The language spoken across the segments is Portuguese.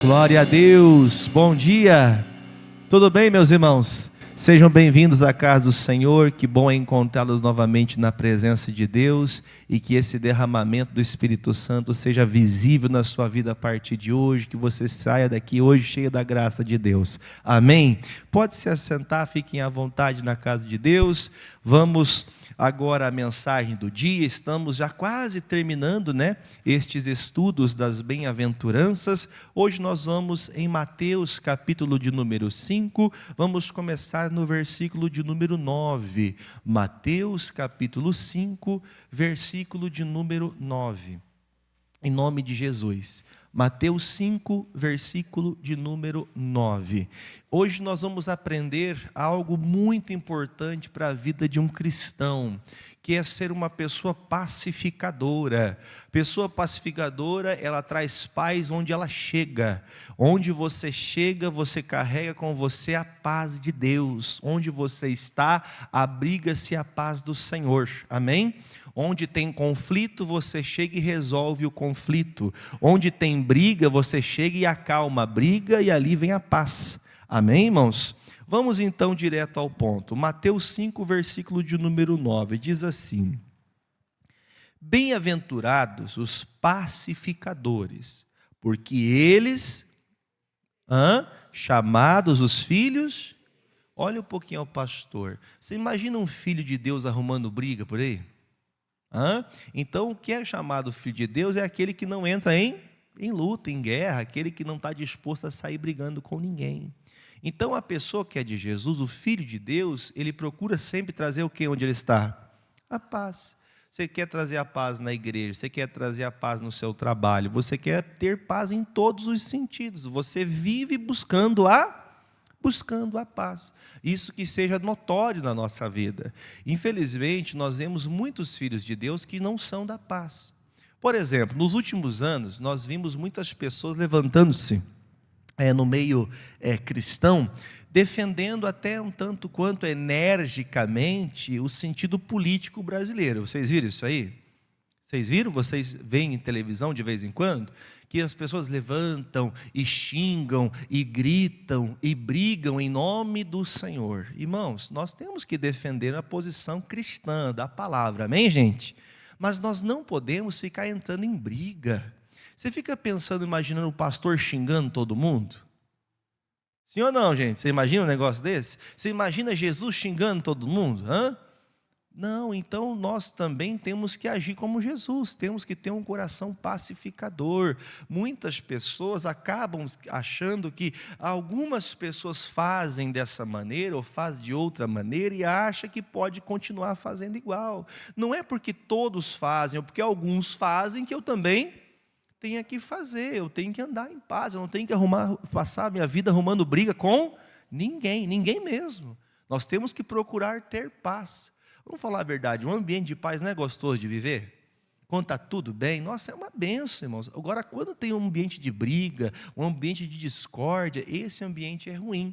Glória a Deus, bom dia, tudo bem, meus irmãos? Sejam bem-vindos à casa do Senhor. Que bom é encontrá-los novamente na presença de Deus e que esse derramamento do Espírito Santo seja visível na sua vida a partir de hoje, que você saia daqui hoje cheio da graça de Deus, amém? Pode se assentar, fiquem à vontade na casa de Deus. Vamos agora à mensagem do dia. Estamos já quase terminando, estes estudos das bem-aventuranças. Hoje nós vamos em Mateus capítulo de número 5, vamos começar no versículo de número 9, Mateus capítulo 5, versículo de número 9, em nome de Jesus. Mateus 5, versículo de número 9. Hoje nós vamos aprender algo muito importante para a vida de um cristão, que é ser uma pessoa pacificadora. Pessoa pacificadora, ela traz paz onde ela chega. Onde você chega, você carrega com você a paz de Deus. Onde você está, abriga-se a paz do Senhor. Amém? Onde tem conflito, você chega e resolve o conflito. Onde tem briga, você chega e acalma a briga, e ali vem a paz. Amém, irmãos? Vamos então direto ao ponto. Mateus 5, versículo de número 9, diz assim: Bem-aventurados os pacificadores, porque eles, chamados os filhos. Olha um pouquinho ao pastor. Você imagina um filho de Deus arrumando briga por aí? Então o que é chamado filho de Deus é aquele que não entra em luta, em guerra, aquele que não está disposto a sair brigando com ninguém. Então a pessoa que é de Jesus, o filho de Deus, ele procura sempre trazer o que onde ele está? A paz. Você quer trazer a paz na igreja, você quer trazer a paz no seu trabalho, você quer ter paz em todos os sentidos, você vive buscando a paz, isso que seja notório na nossa vida. Infelizmente, nós vemos muitos filhos de Deus que não são da paz. Por exemplo, nos últimos anos, nós vimos muitas pessoas levantando-se no meio cristão, defendendo até um tanto quanto energicamente o sentido político brasileiro. Vocês viram isso aí? Vocês viram? Vocês veem em televisão de vez em quando? Que as pessoas levantam e xingam e gritam e brigam em nome do Senhor. Irmãos, nós temos que defender a posição cristã da palavra, amém, gente? Mas nós não podemos ficar entrando em briga. Você fica pensando, imaginando o pastor xingando todo mundo? Sim ou não, gente? Você imagina um negócio desse? Você imagina Jesus xingando todo mundo? Não, então nós também temos que agir como Jesus, temos que ter um coração pacificador. Muitas pessoas acabam achando que algumas pessoas fazem dessa maneira ou fazem de outra maneira e acham que pode continuar fazendo igual. Não é porque todos fazem ou porque alguns fazem que eu também tenho que fazer, eu tenho que andar em paz, eu não tenho que passar a minha vida arrumando briga com ninguém mesmo. Nós temos que procurar ter paz. Vamos falar a verdade, um ambiente de paz não é gostoso de viver? Quando está tudo bem, nossa, é uma bênção, irmãos. Agora, quando tem um ambiente de briga, um ambiente de discórdia, esse ambiente é ruim.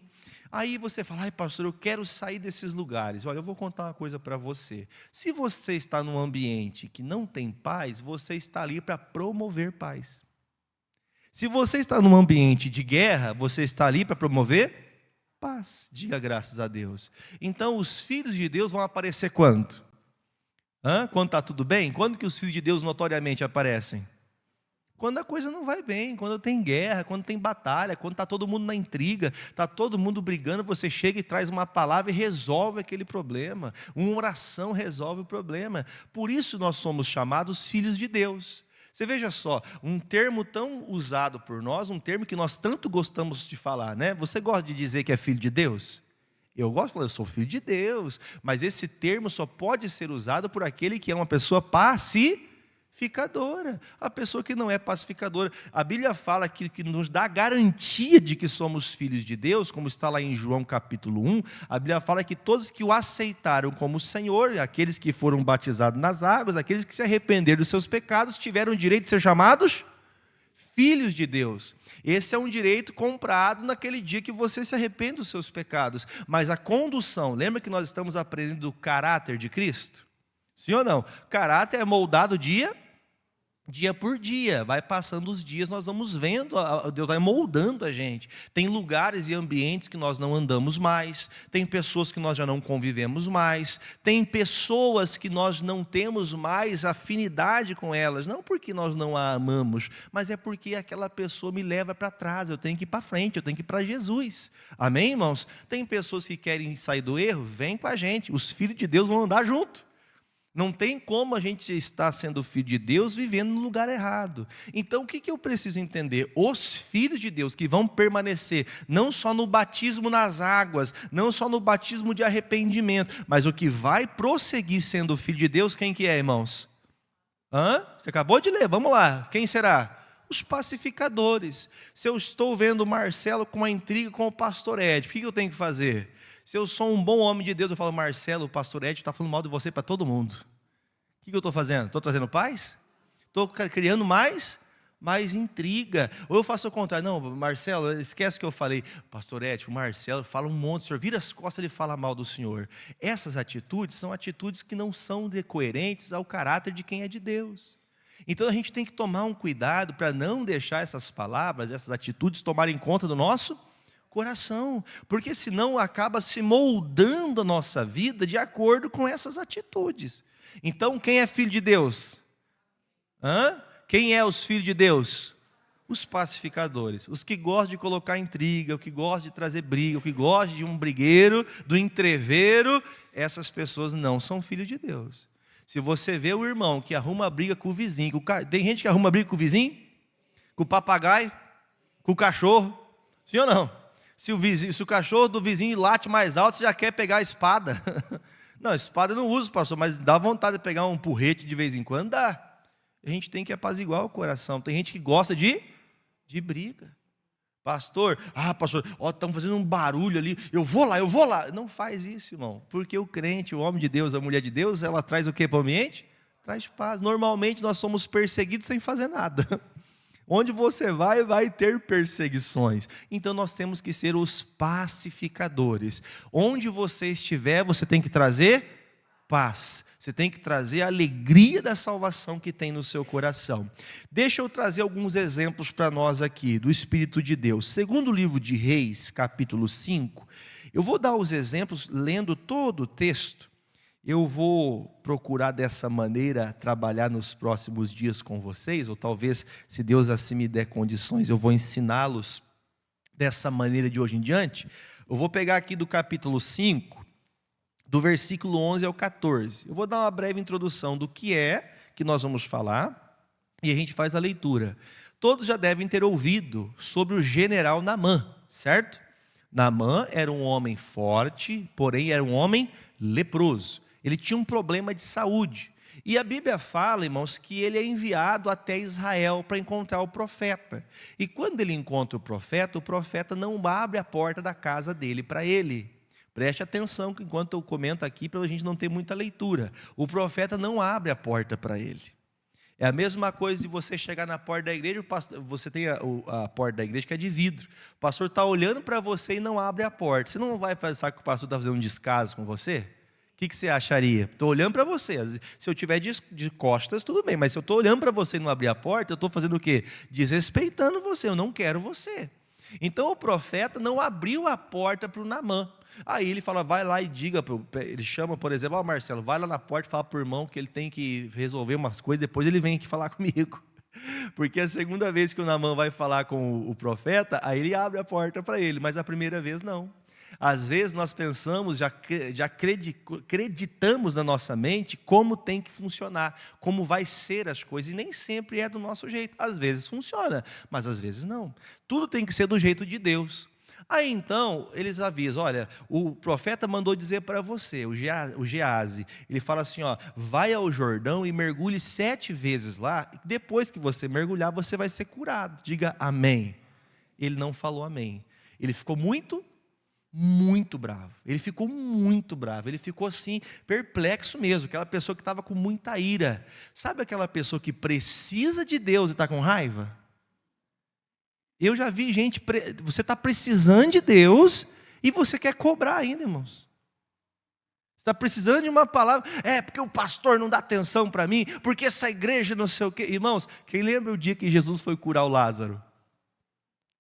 Aí você fala, ai pastor, eu quero sair desses lugares. Olha, eu vou contar uma coisa para você. Se você está num ambiente que não tem paz, você está ali para promover paz. Se você está num ambiente de guerra, você está ali para promover paz. Diga graças a Deus. Então os filhos de Deus vão aparecer quando? Quando está tudo bem? Quando que os filhos de Deus notoriamente aparecem? Quando a coisa não vai bem, quando tem guerra, quando tem batalha, quando está todo mundo na intriga, está todo mundo brigando, você chega e traz uma palavra e resolve aquele problema. Uma oração resolve o problema. Por isso nós somos chamados filhos de Deus. Você veja só, um termo tão usado por nós, um termo que nós tanto gostamos de falar, Você gosta de dizer que é filho de Deus? Eu gosto de falar, eu sou filho de Deus, mas esse termo só pode ser usado por aquele que é uma pessoa pacificadora. A pessoa que não é pacificadora, a Bíblia fala que nos dá a garantia de que somos filhos de Deus, como está lá em João capítulo 1, a Bíblia fala que todos que o aceitaram como Senhor, aqueles que foram batizados nas águas, aqueles que se arrependeram dos seus pecados, tiveram o direito de ser chamados filhos de Deus. Esse é um direito comprado naquele dia que você se arrepende dos seus pecados. Mas a condução, lembra que nós estamos aprendendo o caráter de Cristo? Sim ou não? Caráter é moldado dia dia por dia, vai passando os dias, nós vamos vendo, Deus vai moldando a gente. Tem lugares e ambientes que nós não andamos mais, tem pessoas que nós já não convivemos mais, tem pessoas que nós não temos mais afinidade com elas, não porque nós não a amamos, mas é porque aquela pessoa me leva para trás, eu tenho que ir para frente, eu tenho que ir para Jesus. Amém, irmãos? Tem pessoas que querem sair do erro, vem com a gente, os filhos de Deus vão andar junto. Não tem como a gente estar sendo filho de Deus vivendo no lugar errado. Então, o que eu preciso entender? Os filhos de Deus que vão permanecer, não só no batismo nas águas, não só no batismo de arrependimento, mas o que vai prosseguir sendo filho de Deus, quem que é, irmãos? Você acabou de ler, vamos lá. Quem será? Os pacificadores. Se eu estou vendo o Marcelo com uma intriga com o pastor Ed, o que eu tenho que fazer? Se eu sou um bom homem de Deus, eu falo, Marcelo, o pastor Ed está falando mal de você para todo mundo. O que eu estou fazendo? Estou trazendo paz? Estou criando mais intriga. Ou eu faço o contrário. Não, Marcelo, esquece o que eu falei. Pastor Ed, o Marcelo fala um monte, o senhor vira as costas, ele fala mal do senhor. Essas atitudes são atitudes que não são coerentes ao caráter de quem é de Deus. Então a gente tem que tomar um cuidado para não deixar essas palavras, essas atitudes tomarem conta do nosso coração, porque senão acaba se moldando a nossa vida de acordo com essas atitudes. Então, quem é filho de Deus? Quem é os filhos de Deus? Os pacificadores, os que gostam de colocar intriga, os que gostam de trazer briga, os que gostam de um brigueiro, do entreveiro, essas pessoas não são filhos de Deus. Se você vê o irmão que arruma briga com o vizinho, tem gente que arruma briga com o vizinho, com o papagaio, com o cachorro, sim ou não? Se o cachorro do vizinho late mais alto, você já quer pegar a espada. Não, espada eu não uso, pastor, mas dá vontade de pegar um porrete de vez em quando, dá. A gente tem que apaziguar o coração. Tem gente que gosta de briga. Pastor, estão fazendo um barulho ali, eu vou lá. Não faz isso, irmão. Porque o crente, o homem de Deus, a mulher de Deus, ela traz o que para o ambiente? Traz paz. Normalmente nós somos perseguidos sem fazer nada. Onde você vai ter perseguições. Então nós temos que ser os pacificadores. Onde você estiver, você tem que trazer paz. Você tem que trazer a alegria da salvação que tem no seu coração. Deixa eu trazer alguns exemplos para nós aqui, do Espírito de Deus. Segundo o livro de Reis, capítulo 5, eu vou dar os exemplos lendo todo o texto. Eu vou procurar dessa maneira trabalhar nos próximos dias com vocês, ou talvez, se Deus assim me der condições, eu vou ensiná-los dessa maneira de hoje em diante. Eu vou pegar aqui do capítulo 5, do versículo 11 ao 14. Eu vou dar uma breve introdução do que nós vamos falar, e a gente faz a leitura. Todos já devem ter ouvido sobre o general Naamã, certo? Naamã era um homem forte, porém era um homem leproso. Ele tinha um problema de saúde. E a Bíblia fala, irmãos, que ele é enviado até Israel para encontrar o profeta. E quando ele encontra o profeta não abre a porta da casa dele para ele. Preste atenção, que enquanto eu comento aqui, para a gente não ter muita leitura. O profeta não abre a porta para ele. É a mesma coisa de você chegar na porta da igreja, você tem a porta da igreja que é de vidro. O pastor está olhando para você e não abre a porta. Você não vai pensar que o pastor está fazendo um descaso com você? O que você acharia? Estou olhando para você. Se eu tiver de costas, tudo bem. Mas se eu estou olhando para você e não abrir a porta, eu estou fazendo o quê? Desrespeitando você. Eu não quero você. Então o profeta não abriu a porta para o Naamã. Aí ele fala, vai lá e diga. Ele chama, por exemplo, Marcelo, vai lá na porta e fala para o irmão que ele tem que resolver umas coisas. Depois ele vem aqui falar comigo. Porque a segunda vez que o Naamã vai falar com o profeta, aí ele abre a porta para ele. Mas a primeira vez não. Às vezes nós pensamos, já acreditamos na nossa mente como tem que funcionar, como vai ser as coisas, e nem sempre é do nosso jeito. Às vezes funciona, mas às vezes não. Tudo tem que ser do jeito de Deus. Aí então, eles avisam, olha, o profeta mandou dizer para você, o Geazi, ele fala assim, vai ao Jordão e mergulhe 7 vezes lá, e depois que você mergulhar, você vai ser curado. Diga amém. Ele não falou amém. Ele ficou muito bravo. Ele ficou muito bravo. Ele ficou assim, perplexo mesmo. Aquela pessoa que estava com muita ira. Sabe aquela pessoa que precisa de Deus e está com raiva? Eu já vi gente, você está precisando de Deus e você quer cobrar ainda, irmãos. Você está precisando de uma palavra, porque o pastor não dá atenção para mim, porque essa igreja não sei o quê. Irmãos, quem lembra o dia que Jesus foi curar o Lázaro?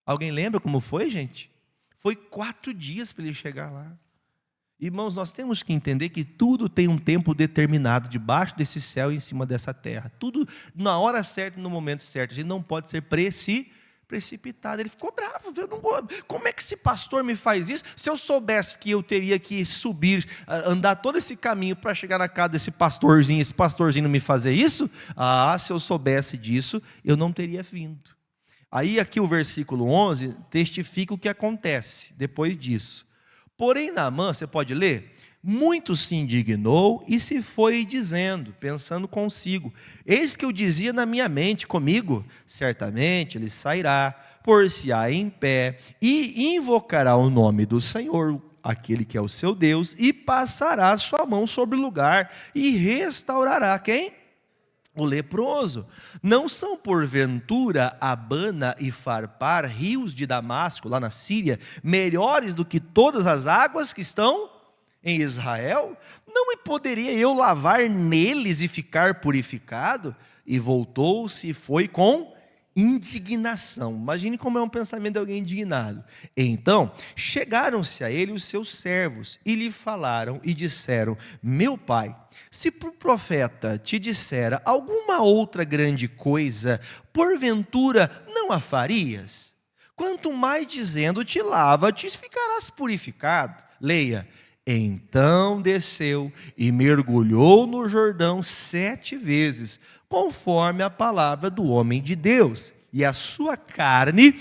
Alguém lembra como foi, gente? Foi 4 dias para ele chegar lá. Irmãos, nós temos que entender que tudo tem um tempo determinado debaixo desse céu e em cima dessa terra. Tudo na hora certa e no momento certo. A gente não pode ser precipitado. Ele ficou bravo. Como é que esse pastor me faz isso? Se eu soubesse que eu teria que subir, andar todo esse caminho para chegar na casa desse pastorzinho, esse pastorzinho não me fazer isso? Se eu soubesse disso, eu não teria vindo. Aí aqui o versículo 11 testifica o que acontece depois disso. Porém Naamã, você pode ler? Muito se indignou e se foi dizendo, pensando consigo: eis que eu dizia na minha mente comigo, certamente ele sairá, pôr-se-á em pé e invocará o nome do Senhor, aquele que é o seu Deus, e passará a sua mão sobre o lugar e restaurará quem? O leproso. Não são porventura Abana e Farpar, rios de Damasco, lá na Síria, melhores do que todas as águas que estão em Israel? Não me poderia eu lavar neles e ficar purificado? E voltou-se e foi com indignação. Imagine como é um pensamento de alguém indignado. Então chegaram-se a ele os seus servos e lhe falaram e disseram: meu pai, se o profeta te dissera alguma outra grande coisa, porventura não a farias? Quanto mais dizendo-te lava-te, ficarás purificado. Leia: então desceu e mergulhou no Jordão 7 vezes, conforme a palavra do homem de Deus, e a sua carne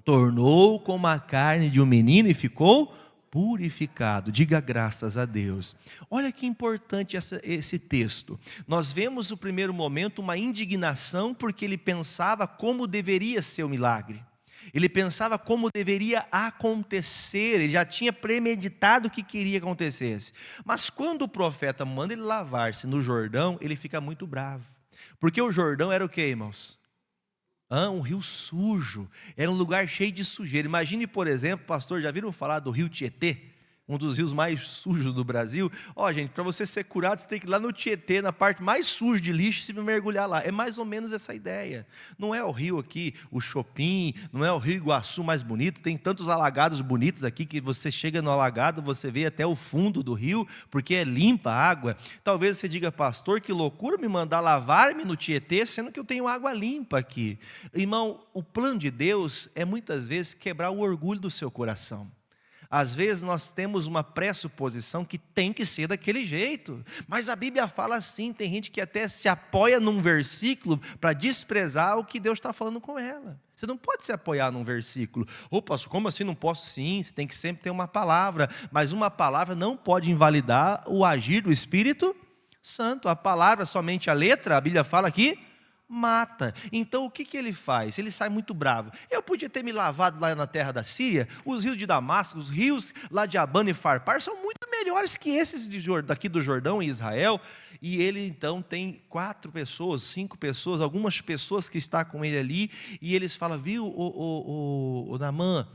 tornou como a carne de um menino e ficou purificado. Diga graças a Deus. Olha que importante esse texto. Nós vemos no primeiro momento uma indignação, porque ele pensava como deveria ser o milagre. Ele pensava como deveria acontecer, ele já tinha premeditado o que queria que acontecesse. Mas quando o profeta manda ele lavar-se no Jordão, ele fica muito bravo. Porque o Jordão era o que, irmãos? Um rio sujo, era um lugar cheio de sujeira. Imagine, por exemplo, pastor, já viram falar do rio Tietê? Um dos rios mais sujos do Brasil. Gente, para você ser curado, você tem que ir lá no Tietê, na parte mais suja de lixo, e se mergulhar lá. É mais ou menos essa ideia. Não é o rio aqui, o Chopin, não é o rio Iguaçu mais bonito. Tem tantos alagados bonitos aqui que você chega no alagado, você vê até o fundo do rio, porque é limpa a água. Talvez você diga: pastor, que loucura me mandar lavar-me no Tietê, sendo que eu tenho água limpa aqui. Irmão, o plano de Deus é muitas vezes quebrar o orgulho do seu coração. Às vezes nós temos uma pressuposição que tem que ser daquele jeito, mas a Bíblia fala assim. Tem gente que até se apoia num versículo para desprezar o que Deus está falando com ela. Você não pode se apoiar num versículo. Pastor, como assim não posso? Sim, você tem que sempre ter uma palavra, mas uma palavra não pode invalidar o agir do Espírito Santo. A palavra, somente a letra, a Bíblia fala aqui, mata. Então o que ele faz? Ele sai muito bravo. Eu podia ter me lavado lá na terra da Síria. Os rios de Damasco, os rios lá de Abana e Farpar são muito melhores que esses daqui do Jordão em Israel. E ele então tem 4 pessoas, 5 pessoas, algumas pessoas que estão com ele ali, e eles falam: viu, o Naamã,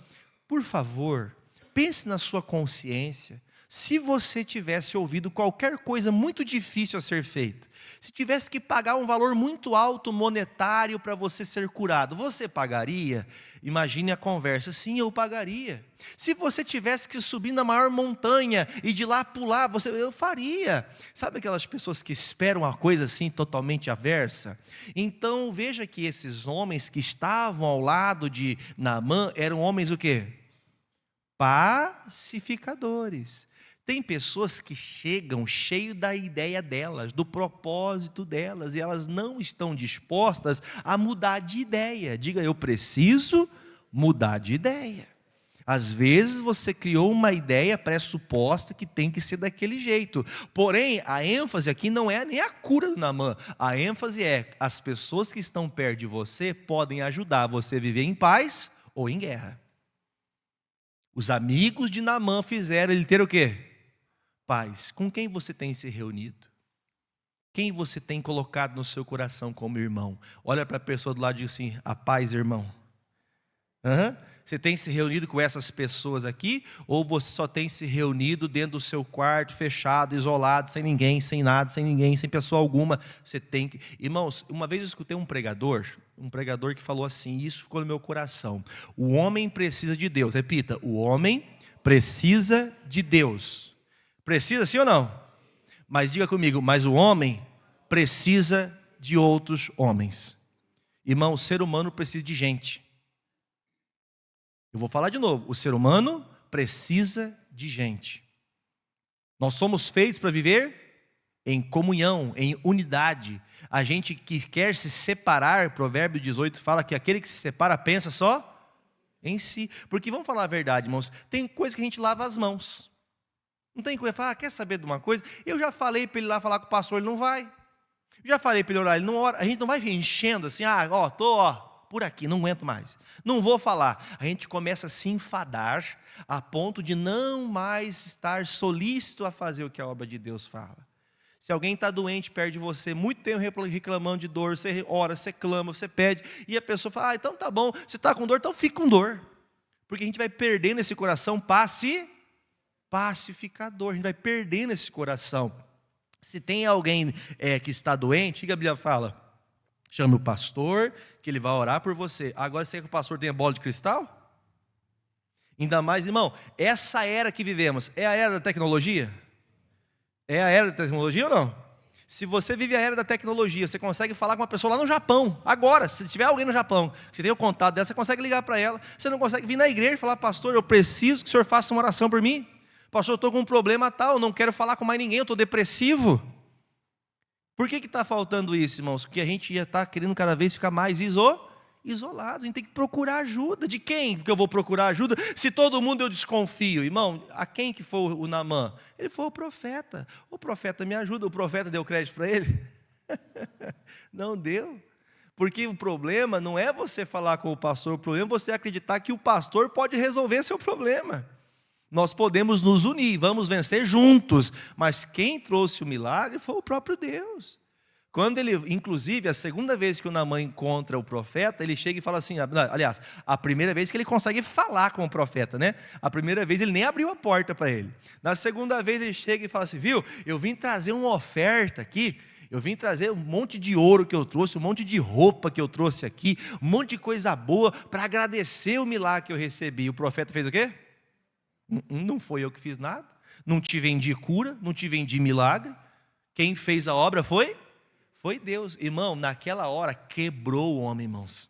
por favor, pense na sua consciência. Se você tivesse ouvido qualquer coisa muito difícil a ser feita, se tivesse que pagar um valor muito alto monetário para você ser curado, você pagaria? Imagine a conversa: sim, eu pagaria. Se você tivesse que subir na maior montanha e de lá pular, eu faria. Sabe aquelas pessoas que esperam uma coisa assim totalmente aversa? Então veja que esses homens que estavam ao lado de Naamã eram homens o quê? Pacificadores. Tem pessoas que chegam cheio da ideia delas, do propósito delas, e elas não estão dispostas a mudar de ideia. Diga: eu preciso mudar de ideia. Às vezes você criou uma ideia pressuposta que tem que ser daquele jeito. Porém, a ênfase aqui não é nem a cura do Naamã. A ênfase é: as pessoas que estão perto de você podem ajudar você a viver em paz ou em guerra. Os amigos de Naamã fizeram ele ter o quê? Paz. Com quem você tem se reunido? Quem você tem colocado no seu coração como irmão? Olha para a pessoa do lado e diz assim: a paz, irmão. Você tem se reunido com essas pessoas aqui? Ou você só tem se reunido dentro do seu quarto, fechado, isolado, sem ninguém, sem nada, sem ninguém, sem pessoa alguma? Você tem que... Irmãos, uma vez eu escutei um pregador que falou assim, e isso ficou no meu coração. O homem precisa de Deus. Repita, o homem precisa de Deus. Precisa sim ou não? Mas diga comigo, mas o homem precisa de outros homens. Irmão, o ser humano precisa de gente. Eu vou falar de novo. O ser humano precisa de gente. Nós somos feitos para viver em comunhão, em unidade. A gente que quer se separar, Provérbio 18 fala que aquele que se separa pensa só em si. Porque vamos falar a verdade, irmãos, tem coisa que a gente lava as mãos. Não tem coisa, quer saber de uma coisa? Eu já falei para ele lá falar com o pastor, ele não vai. Já falei para ele orar, ele não ora. A gente não vai enchendo assim, por aqui, não aguento mais. Não vou falar. A gente começa a se enfadar a ponto de não mais estar solícito a fazer o que a obra de Deus fala. Se alguém está doente perto de você, muito tempo reclamando de dor, você ora, você clama, você pede, e a pessoa fala, então tá bom, você está com dor, então fica com dor. Porque a gente vai perdendo esse coração pacificador, a gente vai perdendo esse coração. Se tem alguém que está doente, a Bíblia fala, chame o pastor, que ele vai orar por você. Agora, você quer que o pastor tenha bola de cristal? Ainda mais, irmão, essa era que vivemos, é a era da tecnologia? É a era da tecnologia ou não? Se você vive a era da tecnologia, você consegue falar com uma pessoa lá no Japão, agora, se tiver alguém no Japão, que você tem o contato dela, você consegue ligar para ela, você não consegue vir na igreja e falar, pastor, eu preciso que o senhor faça uma oração por mim. Pastor, eu estou com um problema tal, não quero falar com mais ninguém, eu estou depressivo. Por que está faltando isso, irmãos? Porque a gente já está querendo cada vez ficar mais isolado. A gente tem que procurar ajuda. De quem que eu vou procurar ajuda? Se todo mundo eu desconfio. Irmão, a quem que foi o Naamã? Ele foi o profeta. O profeta me ajuda. O profeta deu crédito para ele? Não deu. Porque o problema não é você falar com o pastor, o problema é você acreditar que o pastor pode resolver seu problema. Nós podemos nos unir, vamos vencer juntos, mas quem trouxe o milagre foi o próprio Deus. Quando ele, inclusive, a segunda vez que o Naamã encontra o profeta, ele chega e fala assim, aliás, a primeira vez que ele consegue falar com o profeta, né? A primeira vez ele nem abriu a porta para ele. Na segunda vez ele chega e fala assim, viu, eu vim trazer uma oferta aqui, eu vim trazer um monte de ouro que eu trouxe, um monte de roupa que eu trouxe aqui, um monte de coisa boa para agradecer o milagre que eu recebi. O profeta fez o quê? Não foi eu que fiz nada, não te vendi cura, não te vendi milagre. Quem fez a obra foi Deus. Irmão, naquela hora quebrou o homem, irmãos.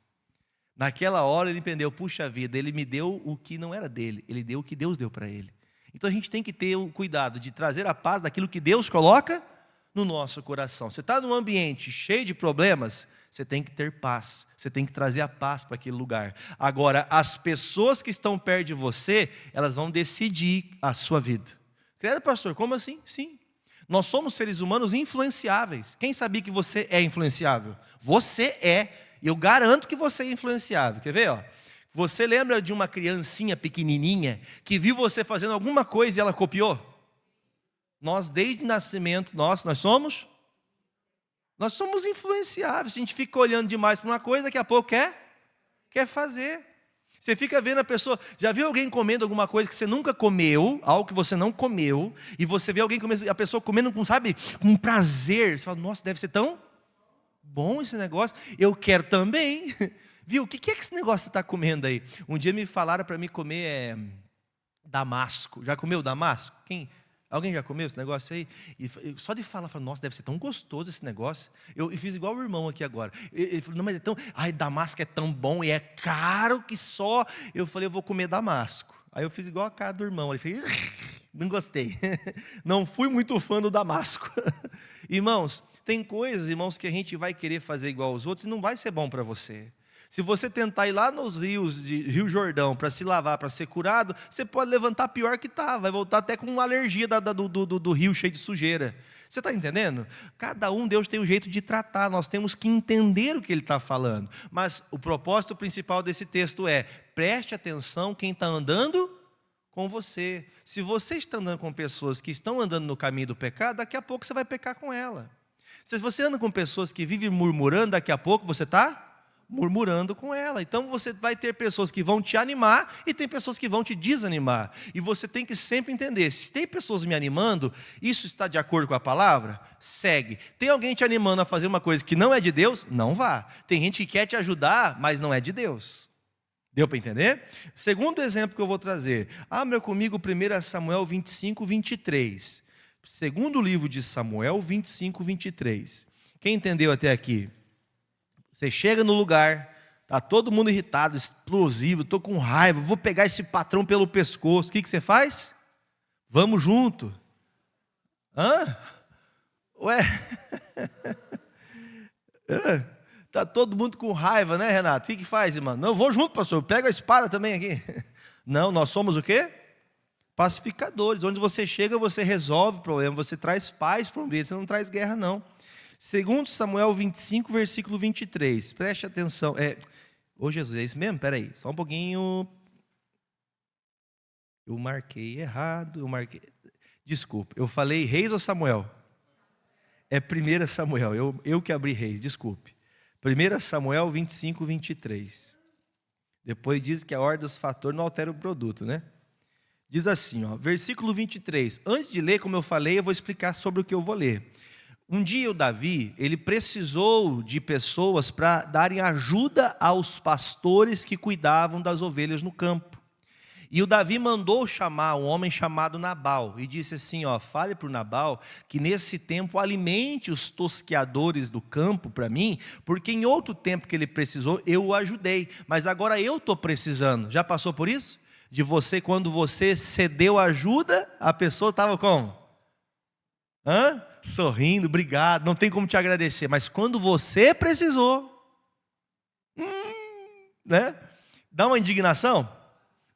Naquela hora ele entendeu, puxa vida, ele me deu o que não era dele, ele deu o que Deus deu para ele. Então a gente tem que ter o cuidado de trazer a paz daquilo que Deus coloca no nosso coração. Você está num ambiente cheio de problemas, você tem que ter paz, você tem que trazer a paz para aquele lugar. Agora, as pessoas que estão perto de você, elas vão decidir a sua vida. Credo, pastor, como assim? Sim. Nós somos seres humanos influenciáveis. Quem sabia que você é influenciável? Você é. Eu garanto que você é influenciável. Quer ver? Você lembra de uma criancinha pequenininha que viu você fazendo alguma coisa e ela copiou? Nós, desde o nascimento, nós somos influenciáveis. A gente fica olhando demais para uma coisa, daqui a pouco quer fazer. Você fica vendo a pessoa, já viu alguém comendo alguma coisa que você nunca comeu, algo que você não comeu, e você vê alguém comendo, a pessoa comendo com prazer, você fala, nossa, deve ser tão bom esse negócio, eu quero também. Viu, o que é que esse negócio você está comendo aí? Um dia me falaram para mim comer damasco. Já comeu damasco? Alguém já comeu esse negócio aí? E só de falar, nossa, deve ser tão gostoso esse negócio. Eu fiz igual o irmão aqui agora. Ele falou, não, mas é tão... damasco é tão bom e é caro que só... Eu falei, eu vou comer damasco. Aí eu fiz igual a cara do irmão. Ele falou, não gostei. Não fui muito fã do damasco. Irmãos, tem coisas, irmãos, que a gente vai querer fazer igual aos outros e não vai ser bom para você. Se você tentar ir lá nos rios de Rio Jordão para se lavar, para ser curado, você pode levantar pior que está, vai voltar até com uma alergia do rio cheio de sujeira. Você está entendendo? Cada um, Deus tem um jeito de tratar, nós temos que entender o que Ele está falando. Mas o propósito principal desse texto é, preste atenção quem está andando com você. Se você está andando com pessoas que estão andando no caminho do pecado, daqui a pouco você vai pecar com ela. Se você anda com pessoas que vivem murmurando, daqui a pouco você está murmurando com ela. Então você vai ter pessoas que vão te animar e tem pessoas que vão te desanimar. E você tem que sempre entender, se tem pessoas me animando, isso está de acordo com a palavra? Segue. Tem alguém te animando a fazer uma coisa que não é de Deus? Não vá. Tem gente que quer te ajudar, mas não é de Deus. Deu para entender? Segundo exemplo que eu vou trazer. Abra comigo 1 Samuel 25, 23. Segundo livro de Samuel 25, 23. Quem entendeu até aqui? Você chega no lugar, está todo mundo irritado, explosivo, estou com raiva, vou pegar esse patrão pelo pescoço. O que você faz? Vamos junto. Hã? Ué? Está todo mundo com raiva, né, Renato? O que faz, irmão? Não, eu vou junto, pastor, pega a espada também aqui. Não, nós somos o quê? Pacificadores. Onde você chega, você resolve o problema, você traz paz para o ambiente, você não traz guerra, não. Segundo Samuel 25, versículo 23. Preste atenção. Ô Jesus, é isso mesmo? Espera aí, só um pouquinho. Eu marquei errado. Desculpa, eu falei Reis ou Samuel? É 1 Samuel, eu que abri Reis, desculpe. 1 Samuel 25, 23. Depois diz que a ordem dos fatores não altera o produto, né? Diz assim, ó, versículo 23. Antes de ler, como eu falei, eu vou explicar sobre o que eu vou ler. Um dia o Davi, ele precisou de pessoas para darem ajuda aos pastores que cuidavam das ovelhas no campo. E o Davi mandou chamar um homem chamado Nabal e disse assim, ó, fale para o Nabal que nesse tempo alimente os tosqueadores do campo para mim, porque em outro tempo que ele precisou, eu o ajudei, mas agora eu estou precisando. Já passou por isso? De você, quando você cedeu ajuda, a pessoa estava como? Sorrindo, obrigado, não tem como te agradecer, mas quando você precisou, né? Dá uma indignação,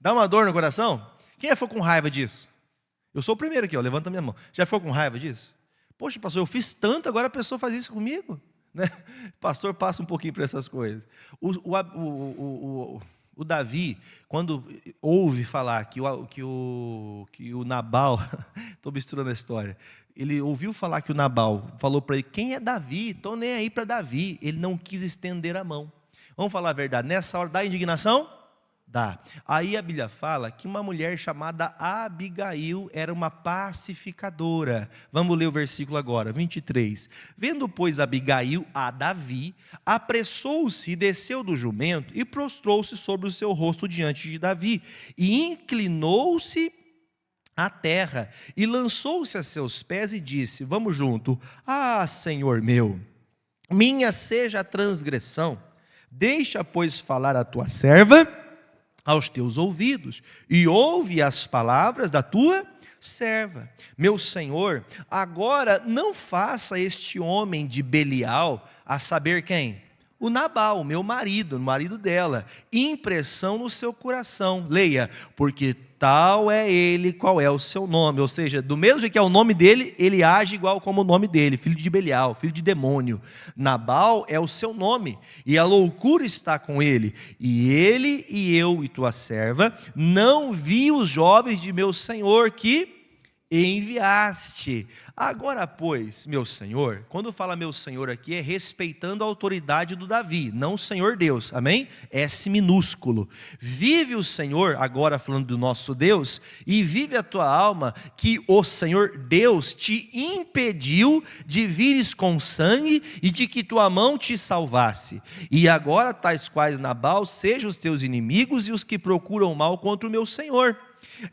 dá uma dor no coração. Quem já ficou com raiva disso? Eu sou o primeiro aqui, ó, levanta a minha mão. Já ficou com raiva disso? Poxa, pastor, eu fiz tanto, agora a pessoa faz isso comigo, né? Pastor passa um pouquinho por essas coisas. O Davi, quando ouve falar que o Nabal, estou misturando a história, ele ouviu falar que o Nabal falou para ele, quem é Davi? Estou nem aí para Davi. Ele não quis estender a mão. Vamos falar a verdade, nessa hora dá indignação? Dá. Aí a Bíblia fala que uma mulher chamada Abigail era uma pacificadora. Vamos ler o versículo agora, 23. Vendo, pois, Abigail a Davi, apressou-se e desceu do jumento e prostrou-se sobre o seu rosto diante de Davi e inclinou-se à terra e lançou-se a seus pés e disse, vamos junto, Senhor meu, minha seja a transgressão, deixa, pois, falar a tua serva aos teus ouvidos, e ouve as palavras da tua serva. Meu Senhor, agora não faça este homem de Belial, a saber quem? O Nabal, meu marido, o marido dela, impressão no seu coração. Leia, porque tal é ele, qual é o seu nome. Ou seja, do mesmo jeito que é o nome dele, ele age igual como o nome dele, filho de Belial, filho de demônio. Nabal é o seu nome, e a loucura está com ele. E ele e eu e tua serva não vi os jovens de meu senhor que enviaste. Agora, pois, meu Senhor, quando fala meu Senhor aqui, é respeitando a autoridade do Davi, não o Senhor Deus, amém? S minúsculo. Vive o Senhor, agora falando do nosso Deus, e vive a tua alma, que o Senhor Deus te impediu de vires com sangue e de que tua mão te salvasse. E agora tais quais Nabal sejam os teus inimigos e os que procuram mal contra o meu Senhor.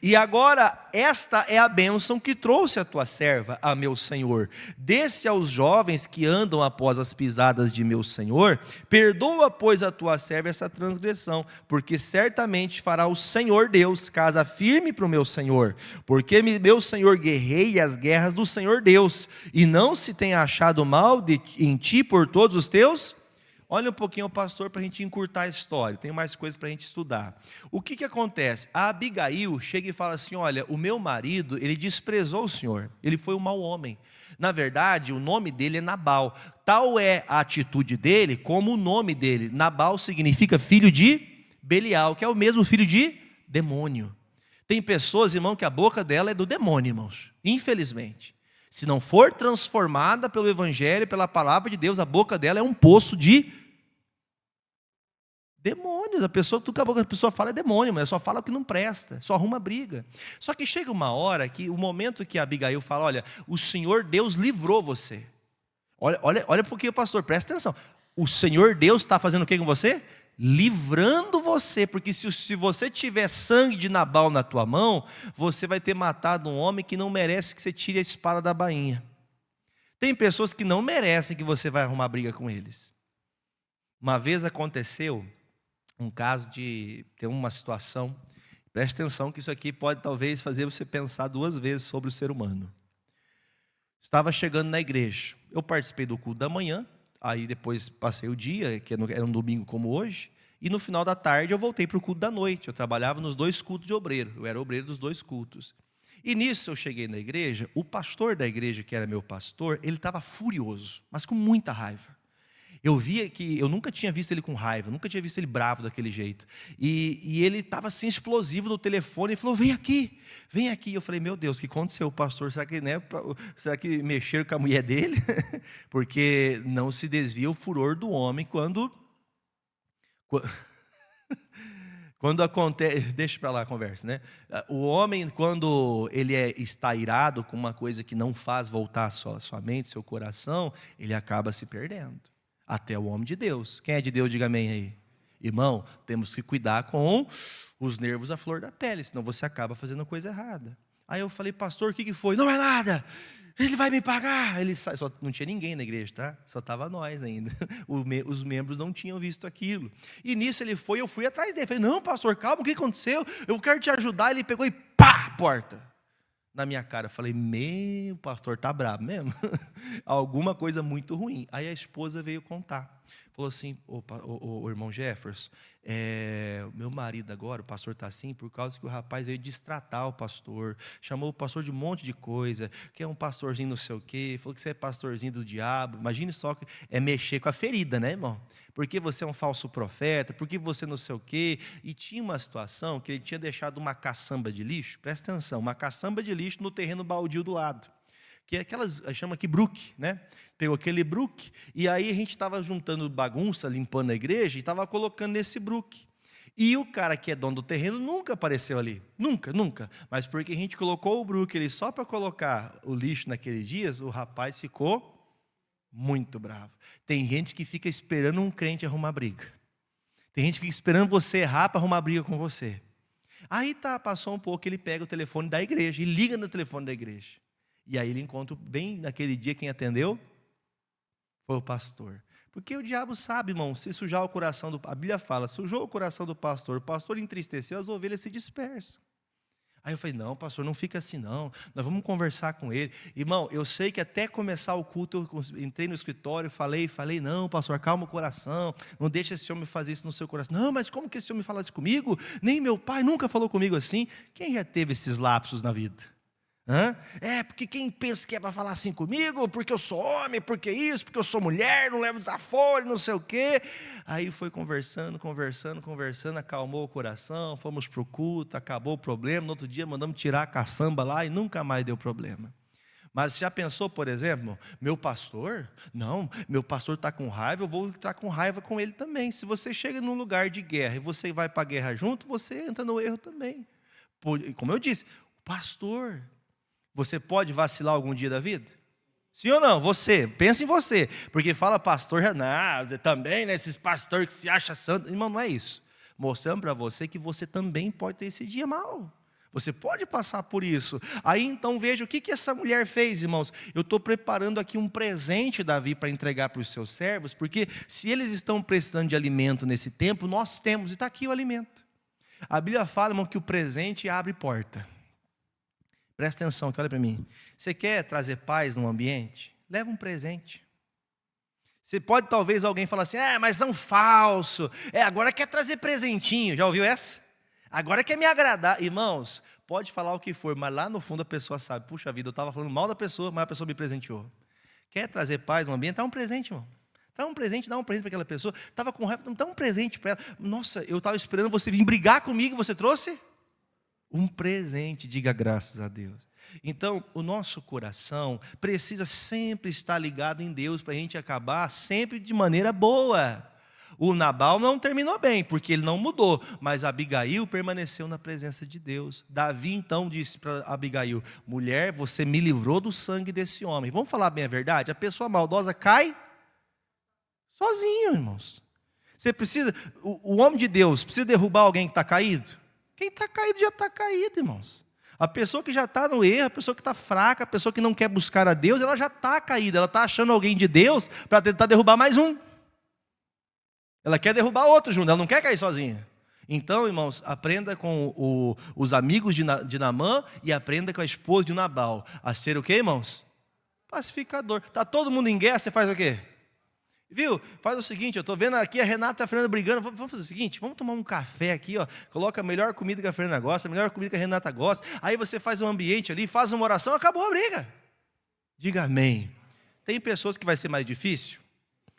E agora, esta é a bênção que trouxe a tua serva, a meu senhor. Desce aos jovens que andam após as pisadas de meu senhor, perdoa, pois, a tua serva essa transgressão, porque certamente fará o Senhor Deus casa firme para o meu senhor, porque meu senhor guerreia as guerras do Senhor Deus, e não se tem achado mal em ti por todos os teus. Olha um pouquinho o pastor para a gente encurtar a história, tem mais coisas para a gente estudar. O que acontece? A Abigail chega e fala assim, olha, o meu marido, ele desprezou o Senhor, ele foi um mau homem. Na verdade, o nome dele é Nabal, tal é a atitude dele como o nome dele. Nabal significa filho de Belial, que é o mesmo filho de demônio. Tem pessoas, irmão, que a boca dela é do demônio, irmãos, infelizmente. Se não for transformada pelo Evangelho, pela palavra de Deus, a boca dela é um poço de Demônios, tudo que a pessoa fala é demônio, mas só fala o que não presta, só arruma briga. Só que chega uma hora que, o momento que a Abigail fala, olha, o Senhor Deus livrou você. Olha porque, pastor, presta atenção. O Senhor Deus está fazendo o que com você? Livrando você, porque se você tiver sangue de Nabal na tua mão, você vai ter matado um homem que não merece que você tire a espada da bainha. Tem pessoas que não merecem que você vai arrumar briga com eles. Uma vez aconteceu um caso tem uma situação, preste atenção que isso aqui pode talvez fazer você pensar 2 vezes sobre o ser humano. Estava chegando na igreja, eu participei do culto da manhã, aí depois passei o dia, que era um domingo como hoje, e no final da tarde eu voltei para o culto da noite. Eu trabalhava nos 2 cultos de obreiro, eu era obreiro dos 2 cultos. E nisso eu cheguei na igreja, o pastor da igreja, que era meu pastor, ele estava furioso, mas com muita raiva. Eu via que, eu nunca tinha visto ele com raiva, nunca tinha visto ele bravo daquele jeito. E ele estava assim explosivo no telefone e falou, vem aqui. Eu falei, meu Deus, o que aconteceu? O pastor, será que mexeram com a mulher dele? Porque não se desvia o furor do homem quando acontece, deixa para lá a conversa, né? O homem, quando ele está irado com uma coisa que não faz voltar a sua mente, seu coração, ele acaba se perdendo. Até o homem de Deus. Quem é de Deus, diga amém aí. Irmão, temos que cuidar com os nervos à flor da pele, senão você acaba fazendo coisa errada. Aí eu falei, pastor, o que foi? Não é nada, ele vai me pagar. Ele sai, só não tinha ninguém na igreja, tá? Só estava nós ainda. Os membros não tinham visto aquilo. E nisso eu fui atrás dele. Falei, não, pastor, calma, o que aconteceu? Eu quero te ajudar. Ele pegou e pá, porta na minha cara. Eu falei, meu, pastor tá bravo mesmo? Alguma coisa muito ruim. Aí a esposa veio contar. Falou assim, o irmão Jefferson, meu marido agora, o pastor está assim, por causa que o rapaz veio destratar o pastor, chamou o pastor de um monte de coisa, que é um pastorzinho não sei o quê, falou que você é pastorzinho do diabo. Imagine só que é mexer com a ferida, né, irmão? Porque você é um falso profeta, porque você não sei o quê. E tinha uma situação que ele tinha deixado uma caçamba de lixo, presta atenção, uma caçamba de lixo no terreno baldio do lado, que é aquelas, chama aqui bruque, né? Pegou aquele bruque, e aí a gente estava juntando bagunça, limpando a igreja, e estava colocando nesse bruque. E o cara que é dono do terreno nunca apareceu ali, nunca. Mas porque a gente colocou o bruque ali só para colocar o lixo naqueles dias, o rapaz ficou muito bravo. Tem gente que fica esperando um crente arrumar briga. Tem gente que fica esperando você errar para arrumar briga com você. Aí passou um pouco, ele pega o telefone da igreja e liga no telefone da igreja. E aí ele encontra, bem naquele dia, quem atendeu? Foi o pastor. Porque o diabo sabe, irmão, se sujar o coração a Bíblia fala, sujou o coração do pastor, o pastor entristeceu, as ovelhas se dispersam. Aí eu falei, não, pastor, não fica assim não, nós vamos conversar com ele. Irmão, eu sei que até começar o culto, eu entrei no escritório, falei, não, pastor, calma o coração, não deixa esse homem fazer isso no seu coração. Não, mas como que esse homem fala isso comigo? Nem meu pai nunca falou comigo assim. Quem já teve esses lapsos na vida? Porque quem pensa que é para falar assim comigo, porque eu sou homem, porque isso, porque eu sou mulher, não levo desaforo, não sei o quê. Aí foi conversando, acalmou o coração, fomos para o culto, acabou o problema. No outro dia mandamos tirar a caçamba lá e nunca mais deu problema. Mas já pensou, por exemplo, meu pastor? Não, meu pastor está com raiva, eu vou estar com raiva com ele também. Se você chega num lugar de guerra e você vai para a guerra junto, você entra no erro também. Como eu disse, o pastor... Você pode vacilar algum dia da vida? Sim ou não? Você, pensa em você. Porque fala pastor, também, né, esses pastores que se acham santos. Irmão, não é isso. Mostrando para você que você também pode ter esse dia mal. Você pode passar por isso. Aí então veja o que essa mulher fez, irmãos. Eu estou preparando aqui um presente, Davi, para entregar para os seus servos, porque se eles estão precisando de alimento nesse tempo, nós temos, e está aqui o alimento. A Bíblia fala, irmão, que o presente abre porta. Presta atenção aqui, olha para mim. Você quer trazer paz no ambiente? Leva um presente. Você pode, talvez, alguém falar assim, mas é um falso. Agora quer trazer presentinho. Já ouviu essa? Agora quer me agradar. Irmãos, pode falar o que for, mas lá no fundo a pessoa sabe, puxa vida, eu estava falando mal da pessoa, mas a pessoa me presenteou. Quer trazer paz no ambiente? Dá um presente, irmão. Dá um presente para aquela pessoa. Estava com raiva, dá um presente para ela. Nossa, eu estava esperando você vir brigar comigo, você trouxe? Um presente, diga graças a Deus. Então, o nosso coração precisa sempre estar ligado em Deus para a gente acabar sempre de maneira boa. O Nabal não terminou bem, porque ele não mudou, mas Abigail permaneceu na presença de Deus. Davi então disse para Abigail: mulher, você me livrou do sangue desse homem. Vamos falar bem a verdade? A pessoa maldosa cai sozinho, irmãos. Você precisa, o homem de Deus precisa derrubar alguém que está caído? Quem está caído já está caído, irmãos. A pessoa que já está no erro, a pessoa que está fraca, a pessoa que não quer buscar a Deus, ela já está caída, ela está achando alguém de Deus para tentar derrubar mais um. Ela quer derrubar outro junto, ela não quer cair sozinha. Então, irmãos, aprenda com os amigos de Naamã e aprenda com a esposa de Nabal a ser o quê, irmãos? Pacificador. Está todo mundo em guerra, você faz o quê? Viu? Faz o seguinte, eu estou vendo aqui a Renata e a Fernanda brigando, vamos fazer o seguinte, vamos tomar um café aqui, ó, coloca a melhor comida que a Fernanda gosta, a melhor comida que a Renata gosta, aí você faz um ambiente ali, faz uma oração, acabou a briga. Diga amém. Tem pessoas que vai ser mais difícil?